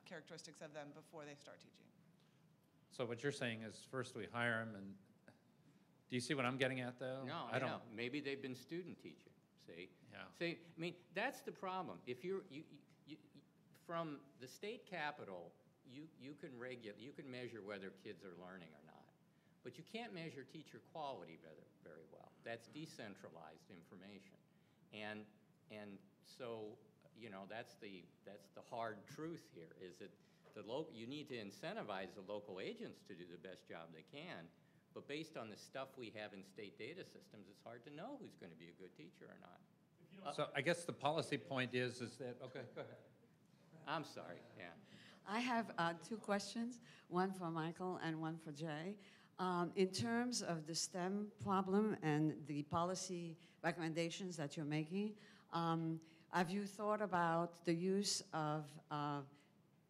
characteristics of them before they start teaching. So what you're saying is first we hire them, and do you see what I'm getting at, though? No, I I don't. know. Maybe they've been student teaching, see? Yeah. See, I mean, that's the problem. If you from the state capitol, you can measure whether kids are learning or not. But you can't measure teacher quality very well. That's decentralized information. And so, that's the hard truth here, is that you need to incentivize the local agents to do the best job they can. But based on the stuff we have in state data systems, it's hard to know who's going to be a good teacher or not. So I guess the policy point is that, okay, go ahead. I'm sorry, yeah. I have two questions, one for Michael and one for Jay. In terms of the STEM problem and the policy recommendations that you're making, have you thought about the use of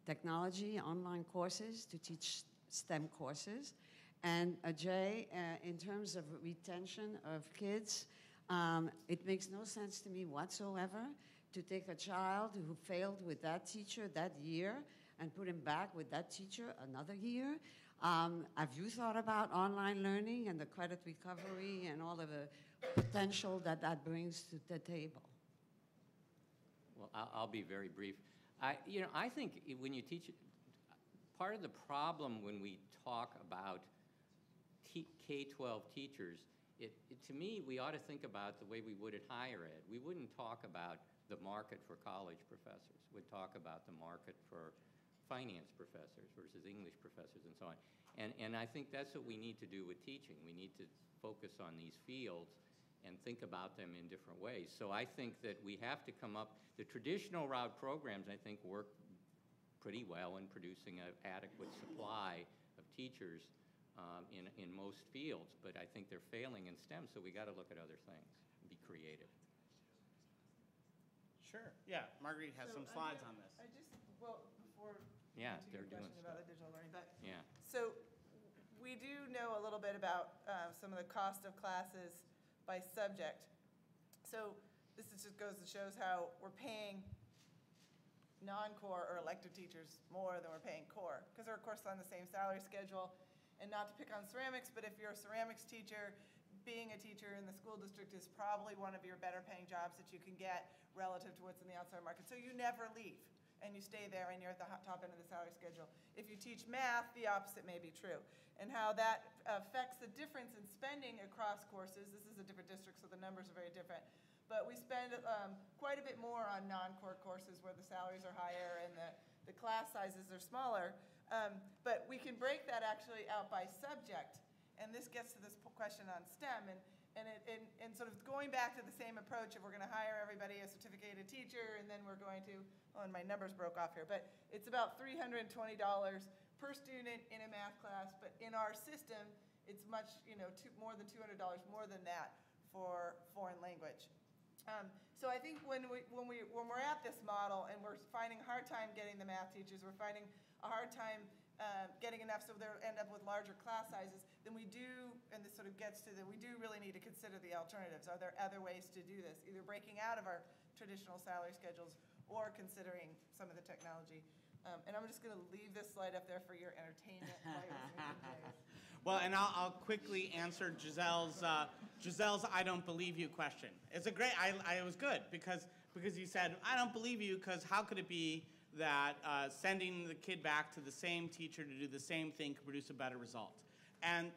technology, online courses to teach STEM courses? And Jay, in terms of retention of kids, it makes no sense to me whatsoever to take a child who failed with that teacher that year and put him back with that teacher another year. Have you thought about online learning and the credit recovery and all of the potential that that brings to the table? Well, I'll be very brief. I think when you teach, part of the problem when we talk about K-12 teachers, to me, we ought to think about the way we would at higher ed. We wouldn't talk about the market for college professors. We'd talk about the market for finance professors versus English professors and so on. And I think that's what we need to do with teaching. We need to focus on these fields and think about them in different ways. So I think that we have to come up, the traditional route programs, I think, work pretty well in producing an adequate supply of teachers in most fields, but I think they're failing in STEM, so we got to look at other things and be creative. Sure. Yeah, Marguerite has some slides on this. Before Yeah, to they're your doing question about stuff. the digital learning, but Yeah. so we do know a little bit about some of the cost of classes by subject. So this just goes to shows how we're paying non-core or elective teachers more than we're paying core, because they're of course on the same salary schedule. And not to pick on ceramics, but if you're a ceramics teacher, being a teacher in the school district is probably one of your better paying jobs that you can get relative to what's in the outside market. So you never leave, and you stay there, and you're at the top end of the salary schedule. If you teach math, the opposite may be true. And how that affects the difference in spending across courses. This is a different district, so the numbers are very different. But we spend quite a bit more on non-core courses where the salaries are higher and the class sizes are smaller. But we can break that actually out by subject. And this gets to this question on STEM. And sort of going back to the same approach of we're going to hire everybody a certificated teacher, and then we're going to, oh, and my numbers broke off here, but it's about $320 per student in a math class. But in our system, it's much, more than $200 more than that for foreign language. So I think when we're at this model and we're finding a hard time getting the math teachers, we're finding a hard time getting enough so they'll end up with larger class sizes, then we do, and this sort of gets to we do really need to consider the alternatives. Are there other ways to do this? Either breaking out of our traditional salary schedules or considering some of the technology. And I'm just going to leave this slide up there for your entertainment while you're listening to Jay's. Well, and I'll quickly answer Giselle's "I don't believe you" question. It's a great. It was good because you said "I don't believe you" because how could it be that sending the kid back to the same teacher to do the same thing could produce a better result? And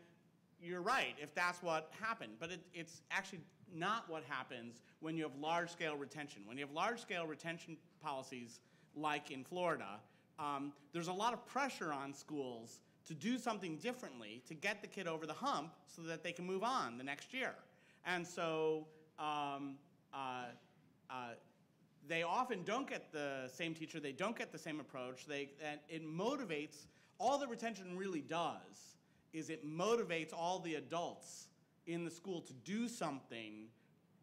you're right if that's what happened, but it's actually not what happens when you have large-scale retention. When you have large-scale retention policies like in Florida, there's a lot of pressure on schools to do something differently to get the kid over the hump so that they can move on the next year. And so they often don't get the same teacher, they don't get the same approach, and it motivates, all the retention really does is it motivates all the adults in the school to do something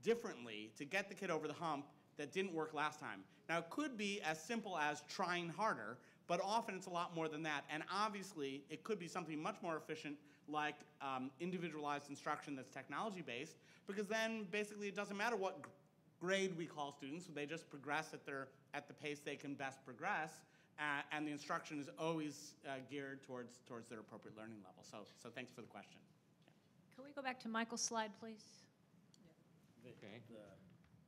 differently to get the kid over the hump that didn't work last time. Now, it could be as simple as trying harder, but often it's a lot more than that. And obviously, it could be something much more efficient like individualized instruction that's technology-based, because then basically it doesn't matter what grade we call students, they just progress at the pace they can best progress, and the instruction is always geared towards their appropriate learning level. So thanks for the question. Can we go back to Michael's slide, please? Okay.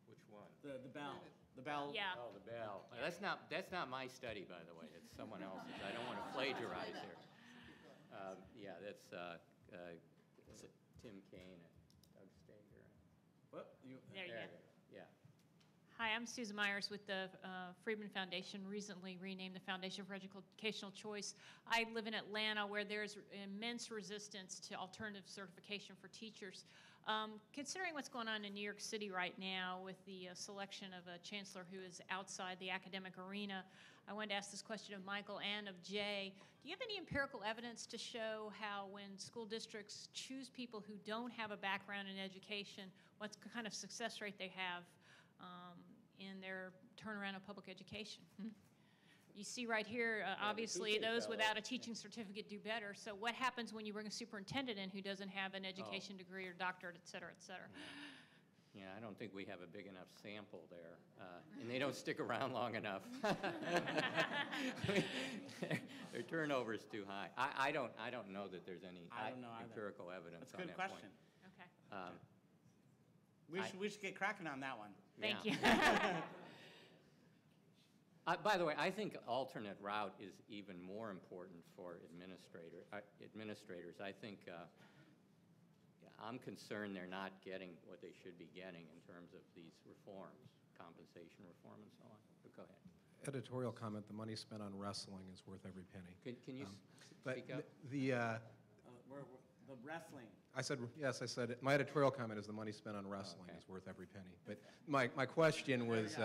Which one? The bell. The bell. Yeah. Oh, the bell. That's not my study, by the way. It's someone else's. I don't want to plagiarize here. Yeah, that's Tim Kaine and Doug Steger. What? There you go. Yeah. Hi, I'm Susan Myers with the Friedman Foundation, recently renamed the Foundation for Educational Choice. I live in Atlanta, where there's immense resistance to alternative certification for teachers. Considering what's going on in New York City right now with the selection of a chancellor who is outside the academic arena, I wanted to ask this question of Michael and of Jay. Do you have any empirical evidence to show how when school districts choose people who don't have a background in education, what kind of success rate they have in their turnaround of public education? You see right here, obviously, those without a teaching certificate do better. So what happens when you bring a superintendent in who doesn't have an education degree or doctorate, et cetera, et cetera? Yeah, I don't think we have a big enough sample there, and they don't stick around long enough. Their turnover is too high. I don't know that there's any empirical evidence That's a on good that question. point. Okay. We should get cracking on that one. Thank you. By the way, I think alternate route is even more important for administrators. I think I'm concerned they're not getting what they should be getting in terms of these reforms, compensation reform and so on. But go ahead. Editorial comment, the money spent on wrestling is worth every penny. Can you But speak up? The wrestling. I said, yes, I said, my editorial comment is the money spent on wrestling Okay. is worth every penny. But my question was,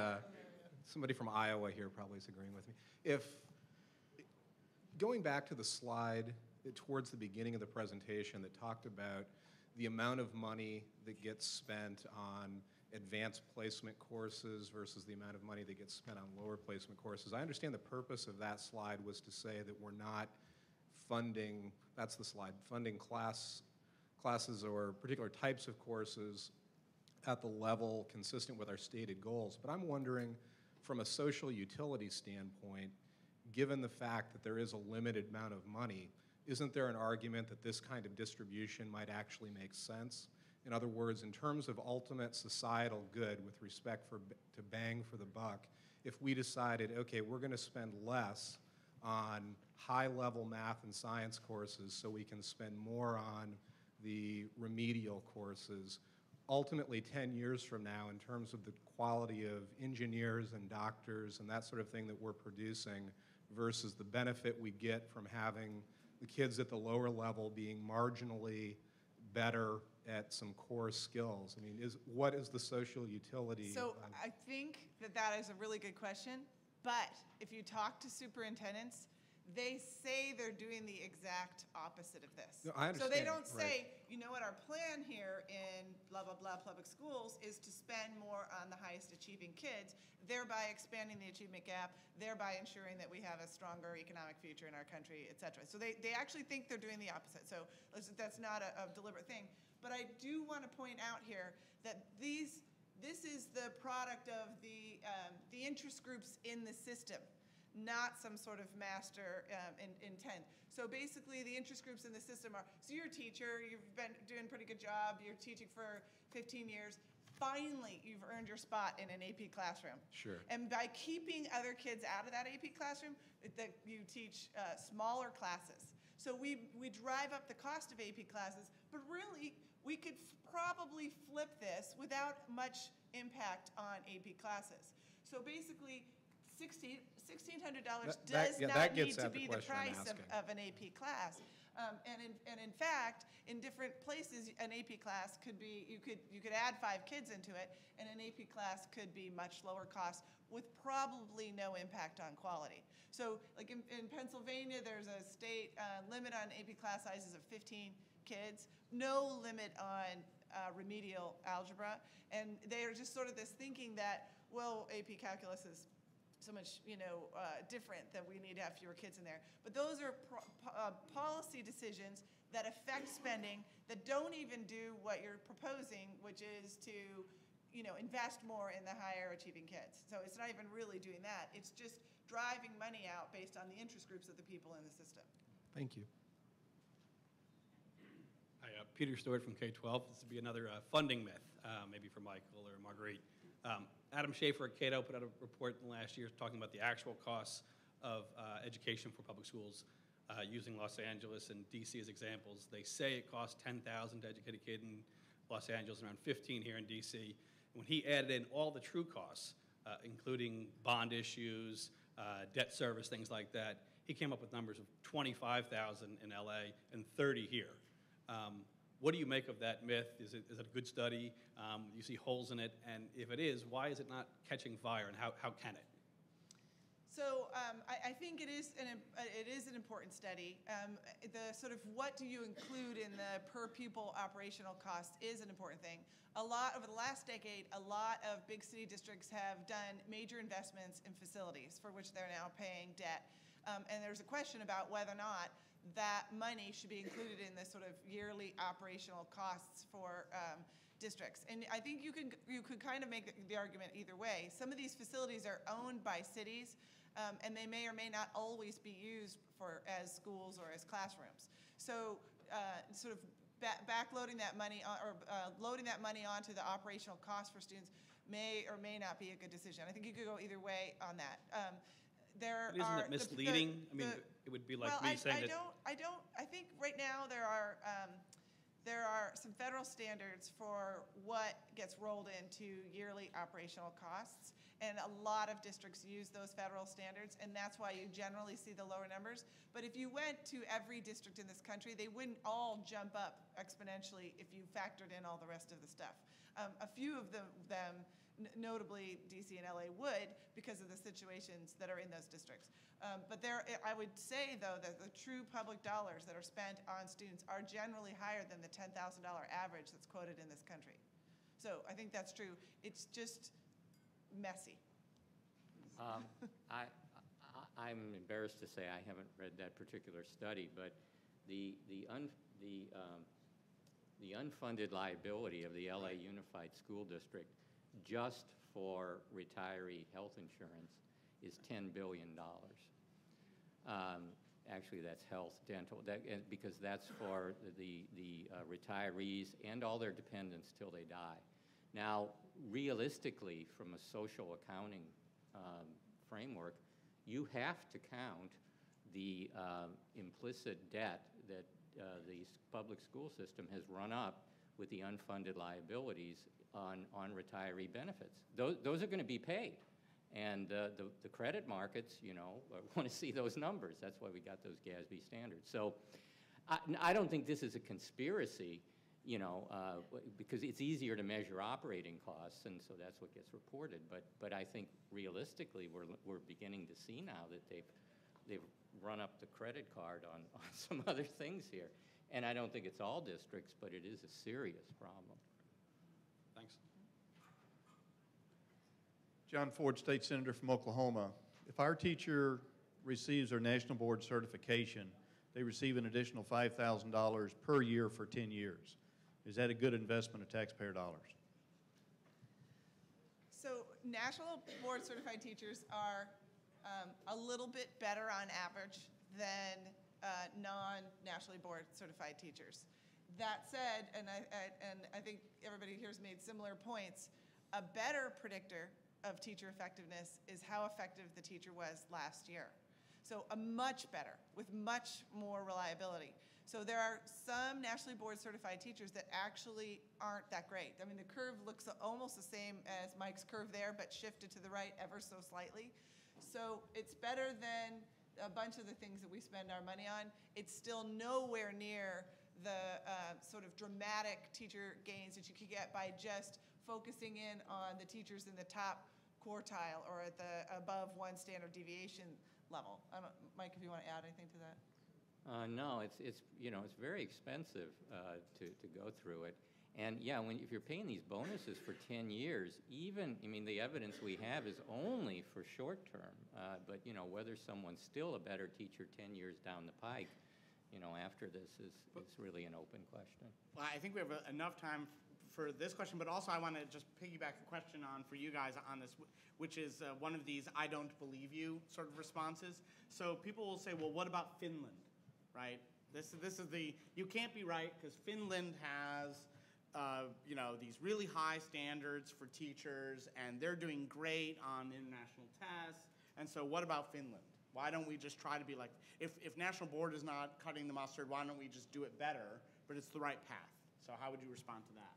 somebody from Iowa here probably is agreeing with me. Going back to the slide towards the beginning of the presentation that talked about the amount of money that gets spent on advanced placement courses versus the amount of money that gets spent on lower placement courses. I understand the purpose of that slide was to say that we're not funding, that's the slide, funding classes or particular types of courses at the level consistent with our stated goals. But I'm wondering, from a social utility standpoint, given the fact that there is a limited amount of money, isn't there an argument that this kind of distribution might actually make sense? In other words, in terms of ultimate societal good with respect to bang for the buck, if we decided, okay, we're going to spend less on high-level math and science courses so we can spend more on the remedial courses, ultimately 10 years from now, in terms of the quality of engineers and doctors and that sort of thing that we're producing versus the benefit we get from having the kids at the lower level being marginally better at some core skills. I mean, what is the social utility? So I think that is a really good question, but if you talk to superintendents, they say they're doing the exact opposite of this. No, I understand. So they don't say, right. you know what, our plan here in blah, blah, blah public schools is to spend more on the highest achieving kids, thereby expanding the achievement gap, thereby ensuring that we have a stronger economic future in our country, et cetera. So they actually think they're doing the opposite. So that's not a deliberate thing. But I do want to point out here that this is the product of the interest groups in the system, not some sort of master intent. So basically, the interest groups in the system are, so you're a teacher, you've been doing a pretty good job, you're teaching for 15 years, finally you've earned your spot in an AP classroom. Sure. And by keeping other kids out of that AP classroom, you teach smaller classes. So we drive up the cost of AP classes, but really, we could probably flip this without much impact on AP classes. So basically, $1,600 does not need to be the price of an AP class. And in fact, in different places, an AP class could be, you could add 5 kids into it, and an AP class could be much lower cost with probably no impact on quality. So like in Pennsylvania, there's a state limit on AP class sizes of 15 kids, no limit on remedial algebra. And they are just sort of this thinking that, well, AP Calculus is so much, different that we need to have fewer kids in there. But those are policy decisions that affect spending that don't even do what you're proposing, which is to, invest more in the higher achieving kids. So it's not even really doing that. It's just driving money out based on the interest groups of the people in the system. Thank you. Hi, Peter Stewart from K-12. This would be another funding myth, maybe for Michael or Marguerite. Adam Schaefer at Cato put out a report in the last year talking about the actual costs of education for public schools using Los Angeles and DC as examples. They say it costs $10,000 to educate a kid in Los Angeles, around $15,000 here in DC. When he added in all the true costs, including bond issues, debt service, things like that, he came up with numbers of $25,000 in LA and $30,000 here. What do you make of that myth? Is it a good study? Do you see holes in it? And if it is, why is it not catching fire, and how can it? So I think it is an important study. The sort of what do you include in the per pupil operational cost is an important thing. Over the last decade, a lot of big city districts have done major investments in facilities for which they're now paying debt. And there's a question about whether or not that money should be included in the sort of yearly operational costs for districts. And I think you could kind of make the argument either way. Some of these facilities are owned by cities, and they may or may not always be used as schools or as classrooms. So sort of backloading that money or loading that money onto the operational cost for students may or may not be a good decision. I think you could go either way on that. Isn't it misleading? It would be like me saying that. I think right now there are some federal standards for what gets rolled into yearly operational costs, and a lot of districts use those federal standards, and that's why you generally see the lower numbers. But if you went to every district in this country, they wouldn't all jump up exponentially if you factored in all the rest of the stuff. A few of them, notably DC and LA, would because of the situations that are in those districts. But I would say, though, that the true public dollars that are spent on students are generally higher than the $10,000 average that's quoted in this country. So I think that's true. It's just messy. I'm embarrassed to say I haven't read that particular study, but the unfunded liability of the LA Unified School District just for retiree health insurance is $10 billion. Actually, that's health, dental, because that's for the retirees and all their dependents till they die. Now, realistically, from a social accounting framework, you have to count the implicit debt that the public school system has run up with the unfunded liabilities on retiree benefits. Those are going to be paid. And the credit markets, want to see those numbers. That's why we got those GASB standards. So I don't think this is a conspiracy, because it's easier to measure operating costs, and so that's what gets reported. But I think realistically, we're beginning to see now that they've run up the credit card on some other things here. And I don't think it's all districts, but it is a serious problem. Thanks. John Ford, State Senator from Oklahoma. If our teacher receives their national board certification, they receive an additional $5,000 per year for 10 years. Is that a good investment of taxpayer dollars? So national board certified teachers are a little bit better on average than non-nationally board certified teachers. That said, and I think everybody here has made similar points, a better predictor of teacher effectiveness is how effective the teacher was last year. So a much better, with much more reliability. So there are some nationally board certified teachers that actually aren't that great. I mean, the curve looks almost the same as Mike's curve there, but shifted to the right ever so slightly. So it's better than a bunch of the things that we spend our money on. It's still nowhere near the sort of dramatic teacher gains that you could get by just focusing in on the teachers in the top quartile or at the above one standard deviation level. Mike, if you want to add anything to that. No, it's very expensive to go through it, And yeah, if you're paying these bonuses for 10 years, the evidence we have is only for short term. But, whether someone's still a better teacher 10 years down the pike, after this is really an open question. Well, I think we have enough time for this question, but also I want to just piggyback a question on for you guys on this, which is one of these "I don't believe you" sort of responses. So people will say, well, what about Finland, right? This is the, you can't be right because Finland has, these really high standards for teachers, and they're doing great on international tests. And so what about Finland? Why don't we just try to be like, if National Board is not cutting the mustard, why don't we just do it better, but it's the right path? So how would you respond to that?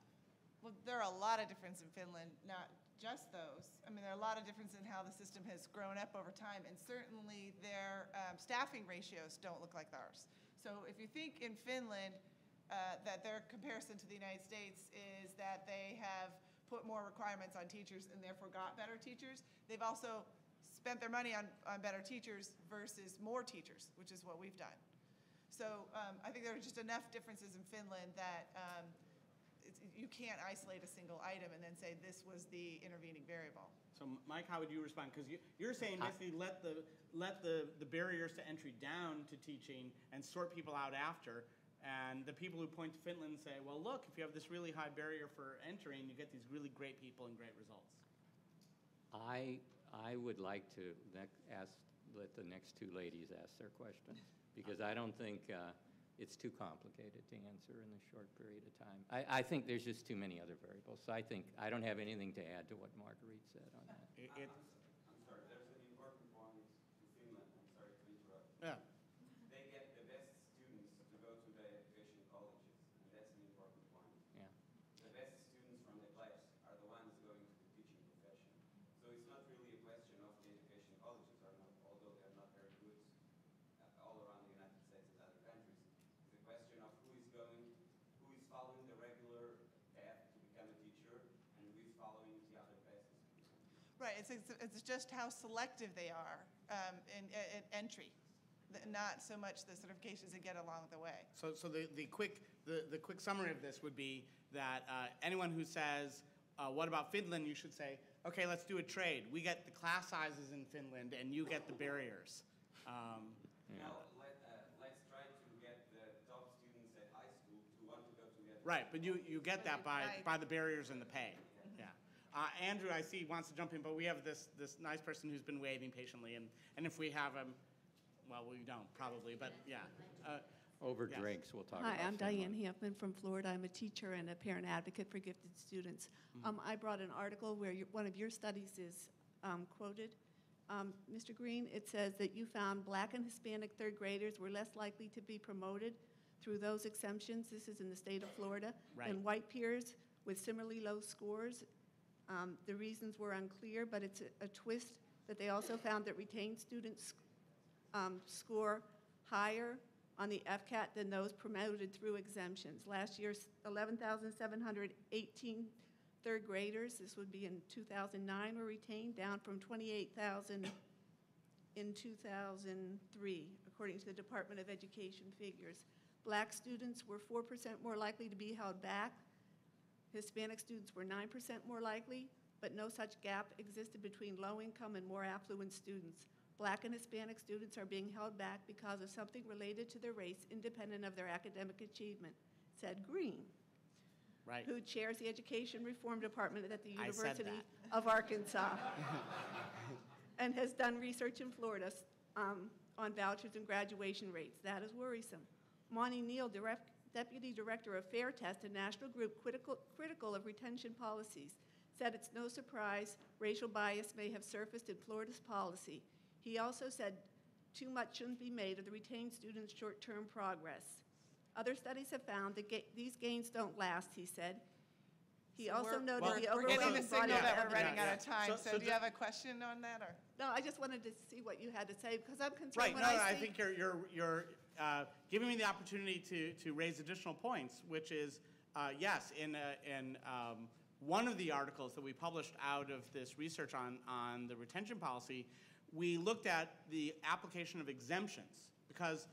Well, there are a lot of differences in Finland, not just those. I mean, there are a lot of differences in how the system has grown up over time, and certainly their staffing ratios don't look like ours. So if you think in Finland that their comparison to the United States is that they have put more requirements on teachers and therefore got better teachers, they've also spent their money on better teachers versus more teachers, which is what we've done. So I think there are just enough differences in Finland that you can't isolate a single item and then say this was the intervening variable. So Mike, how would you respond? Because you're saying basically let the barriers to entry down to teaching and sort people out after. And the people who point to Finland say, well, look, if you have this really high barrier for entering, you get these really great people and great results. I would like to let the next two ladies ask their questions, because I don't think it's too complicated to answer in a short period of time. I think there's just too many other variables. So I think I don't have anything to add to what Marguerite said on that. I'm sorry, there's an important point in Finland. I'm sorry to interrupt. Yeah. They get the best students to go to the education colleges, and that's an important point. Yeah. The best students from the class are the ones going to the teaching profession. So it's not really a question of the education colleges are not, although they're not very good all around the United States and other countries. It's a question of who is following the regular path to become a teacher, and who is following the other paths. Right, it's just how selective they are in entry, not so much the certifications they get along the way. So the quick summary of this would be that anyone who says, what about Finland, you should say, okay, let's do a trade. We get the class sizes in Finland, and you get the barriers. Now, let's try to get the top students at high school to want to go to the Right, but you get that by the barriers and the pay. Yeah. Andrew, I see, wants to jump in, but we have this nice person who's been waiting patiently, and if we have him, well, we don't probably, but yeah. Over yes. drinks, we'll talk Hi, about I'm Finland. Diane Hampman from Florida. I'm a teacher and a parent advocate for gifted students. I brought an article where one of your studies is quoted. Mr. Greene, it says that you found Black and Hispanic third graders were less likely to be promoted through those exemptions. This is in the state of Florida. Right. And white peers with similarly low scores. The reasons were unclear, but it's a twist that they also found that retained students score higher on the FCAT than those promoted through exemptions. Last year, 11,718 third graders, this would be in 2009, were retained, down from 28,000 in 2003, according to the Department of Education figures. Black students were 4% more likely to be held back. Hispanic students were 9% more likely, but no such gap existed between low-income and more affluent students. Black and Hispanic students are being held back because of something related to their race, independent of their academic achievement, said Greene, Right. who chairs the Education Reform Department at the I said University that. of Arkansas, and has done research in Florida on vouchers and graduation rates. That is worrisome. Monty Neal, Deputy Director of Fair Test, a national group critical of retention policies, said it's no surprise racial bias may have surfaced in Florida's policy. He also said too much shouldn't be made of the retained students' short-term progress. Other studies have found that these gains don't last, he said. He also noted the We're getting the overwhelming signal body of that we're evidence. running out of time, So so do you have a question on that, or? No, I just wanted to see what you had to say, because I'm concerned Right, when no, I I see... think you're giving me the opportunity to raise additional points, which is, yes, in one of the articles that we published out of this research on the retention policy, we looked at the application of exemptions, because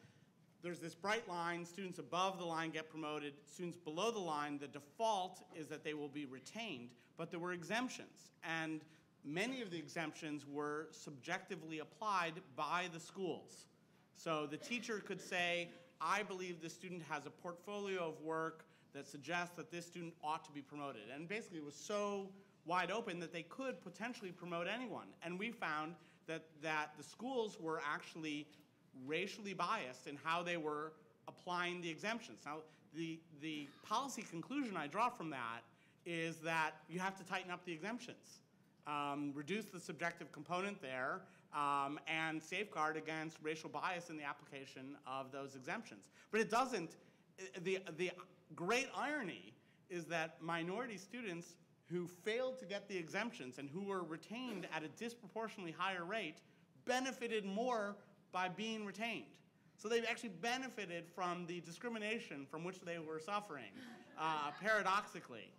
there's this bright line, students above the line get promoted, students below the line, the default is that they will be retained, but there were exemptions. And many of the exemptions were subjectively applied by the schools. So the teacher could say, I believe the student has a portfolio of work that suggests that this student ought to be promoted. And basically it was so wide open that they could potentially promote anyone. And we found that the schools were actually racially biased in how they were applying the exemptions. Now, the policy conclusion I draw from that is that you have to tighten up the exemptions, reduce the subjective component there, and safeguard against racial bias in the application of those exemptions. But it doesn't, the great irony is that minority students who failed to get the exemptions and who were retained at a disproportionately higher rate benefited more by being retained. So they actually benefited from the discrimination from which they were suffering, paradoxically.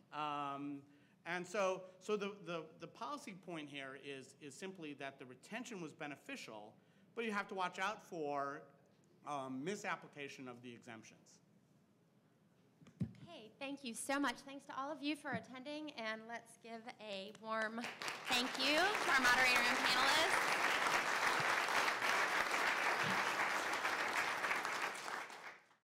And so the policy point here is simply that the retention was beneficial, but you have to watch out for misapplication of the exemptions. Okay, thank you so much. Thanks to all of you for attending, and let's give a warm thank you to our moderator and panelists.